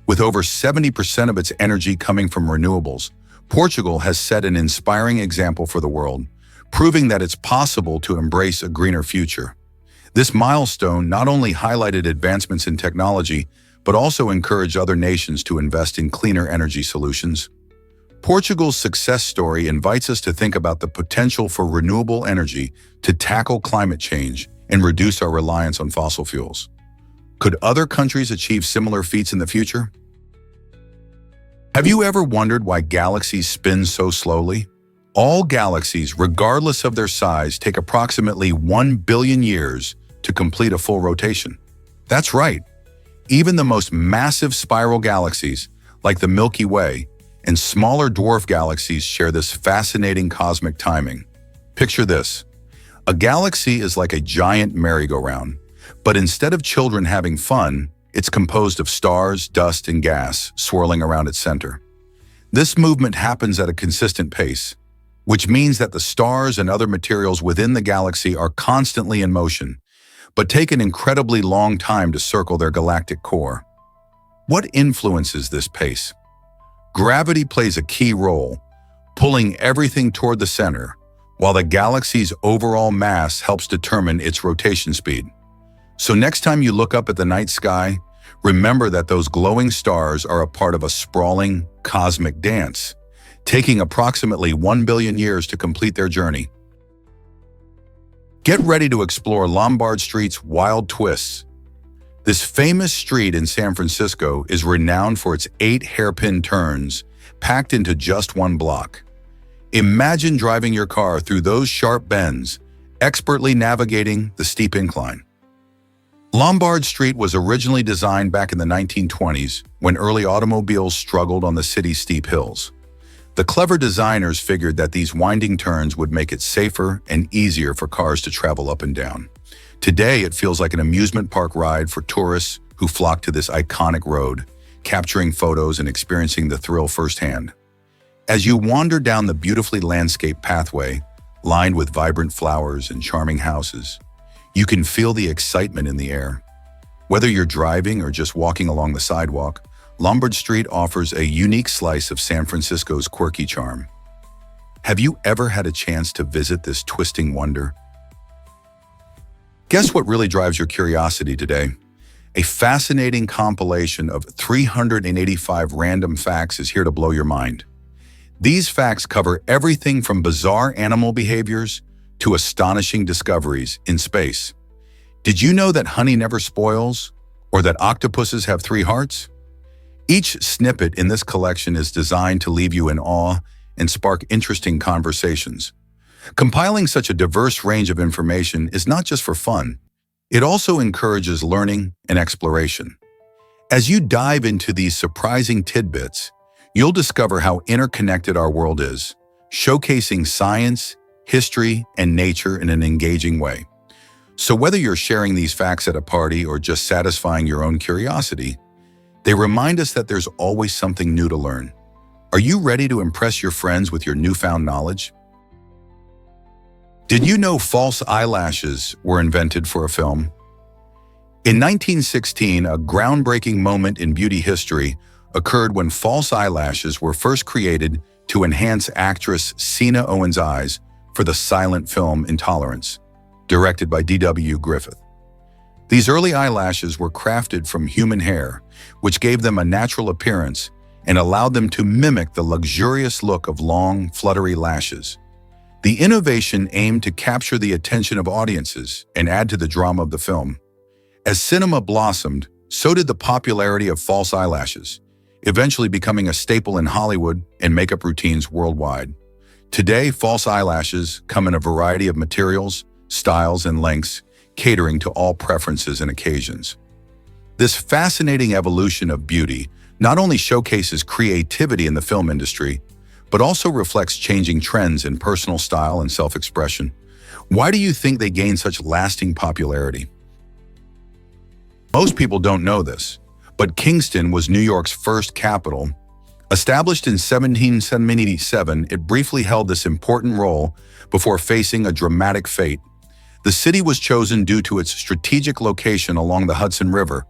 With over 70% of its energy coming from renewables, Portugal has set an inspiring example for the world, proving that it's possible to embrace a greener future. This milestone not only highlighted advancements in technology, but also encouraged other nations to invest in cleaner energy solutions. Portugal's success story invites us to think about the potential for renewable energy to tackle climate change and reduce our reliance on fossil fuels. Could other countries achieve similar feats in the future? Have you ever wondered why galaxies spin so slowly? All galaxies, regardless of their size, take approximately 1 billion years to complete a full rotation. That's right. Even the most massive spiral galaxies, like the Milky Way, and smaller dwarf galaxies share this fascinating cosmic timing. Picture this. A galaxy is like a giant merry-go-round, but instead of children having fun, it's composed of stars, dust, and gas swirling around its center. This movement happens at a consistent pace, which means that the stars and other materials within the galaxy are constantly in motion, but take an incredibly long time to circle their galactic core. What influences this pace? Gravity plays a key role, pulling everything toward the center, while the galaxy's overall mass helps determine its rotation speed. So next time you look up at the night sky, remember that those glowing stars are a part of a sprawling cosmic dance, taking approximately 1 billion years to complete their journey. Get ready to explore Lombard Street's wild twists. This famous street in San Francisco is renowned for its 8 hairpin turns, packed into just one block. Imagine driving your car through those sharp bends, expertly navigating the steep incline. Lombard Street was originally designed back in the 1920s when early automobiles struggled on the city's steep hills. The clever designers figured that these winding turns would make it safer and easier for cars to travel up and down. Today, it feels like an amusement park ride for tourists who flock to this iconic road, capturing photos and experiencing the thrill firsthand. As you wander down the beautifully landscaped pathway, lined with vibrant flowers and charming houses, you can feel the excitement in the air. Whether you're driving or just walking along the sidewalk, Lombard Street offers a unique slice of San Francisco's quirky charm. Have you ever had a chance to visit this twisting wonder? Guess what really drives your curiosity today? A fascinating compilation of 385 random facts is here to blow your mind. These facts cover everything from bizarre animal behaviors to astonishing discoveries in space. Did you know that honey never spoils, or that octopuses have 3 hearts? Each snippet in this collection is designed to leave you in awe and spark interesting conversations. Compiling such a diverse range of information is not just for fun. It also encourages learning and exploration. As you dive into these surprising tidbits, you'll discover how interconnected our world is, showcasing science, history, and nature in an engaging way. So whether you're sharing these facts at a party or just satisfying your own curiosity, they remind us that there's always something new to learn. Are you ready to impress your friends with your newfound knowledge? Did you know false eyelashes were invented for a film? In 1916, a groundbreaking moment in beauty history occurred when false eyelashes were first created to enhance actress Sina Owen's eyes for the silent film Intolerance, directed by D.W. Griffith. These early eyelashes were crafted from human hair, which gave them a natural appearance and allowed them to mimic the luxurious look of long, fluttery lashes. The innovation aimed to capture the attention of audiences and add to the drama of the film. As cinema blossomed, so did the popularity of false eyelashes, eventually becoming a staple in Hollywood and makeup routines worldwide. Today, false eyelashes come in a variety of materials, styles, and lengths, catering to all preferences and occasions. This fascinating evolution of beauty not only showcases creativity in the film industry, but also reflects changing trends in personal style and self-expression. Why do you think they gained such lasting popularity? Most people don't know this, but Kingston was New York's first capital. Established in 1777, it briefly held this important role before facing a dramatic fate. The city was chosen due to its strategic location along the Hudson River,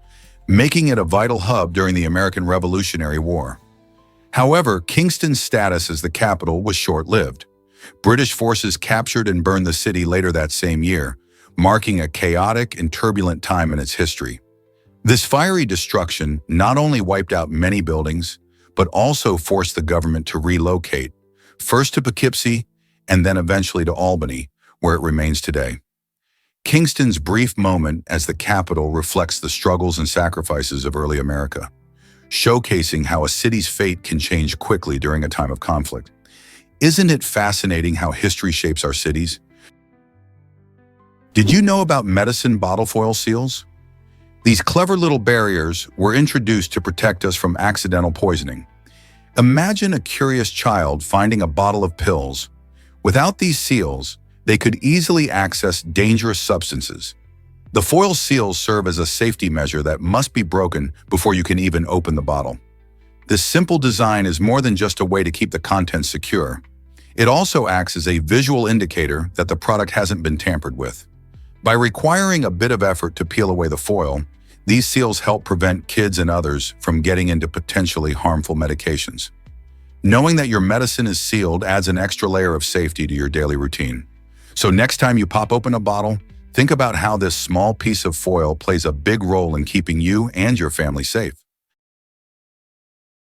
making it a vital hub during the American Revolutionary War. However, Kingston's status as the capital was short-lived. British forces captured and burned the city later that same year, marking a chaotic and turbulent time in its history. This fiery destruction not only wiped out many buildings, but also forced the government to relocate, first to Poughkeepsie and then eventually to Albany, where it remains today. Kingston's brief moment as the capital reflects the struggles and sacrifices of early America, showcasing how a city's fate can change quickly during a time of conflict. Isn't it fascinating how history shapes our cities? Did you know about medicine bottle foil seals? These clever little barriers were introduced to protect us from accidental poisoning. Imagine a curious child finding a bottle of pills. Without these seals, they could easily access dangerous substances. The foil seals serve as a safety measure that must be broken before you can even open the bottle. This simple design is more than just a way to keep the contents secure. It also acts as a visual indicator that the product hasn't been tampered with. By requiring a bit of effort to peel away the foil, these seals help prevent kids and others from getting into potentially harmful medications. Knowing that your medicine is sealed adds an extra layer of safety to your daily routine. So next time you pop open a bottle, think about how this small piece of foil plays a big role in keeping you and your family safe.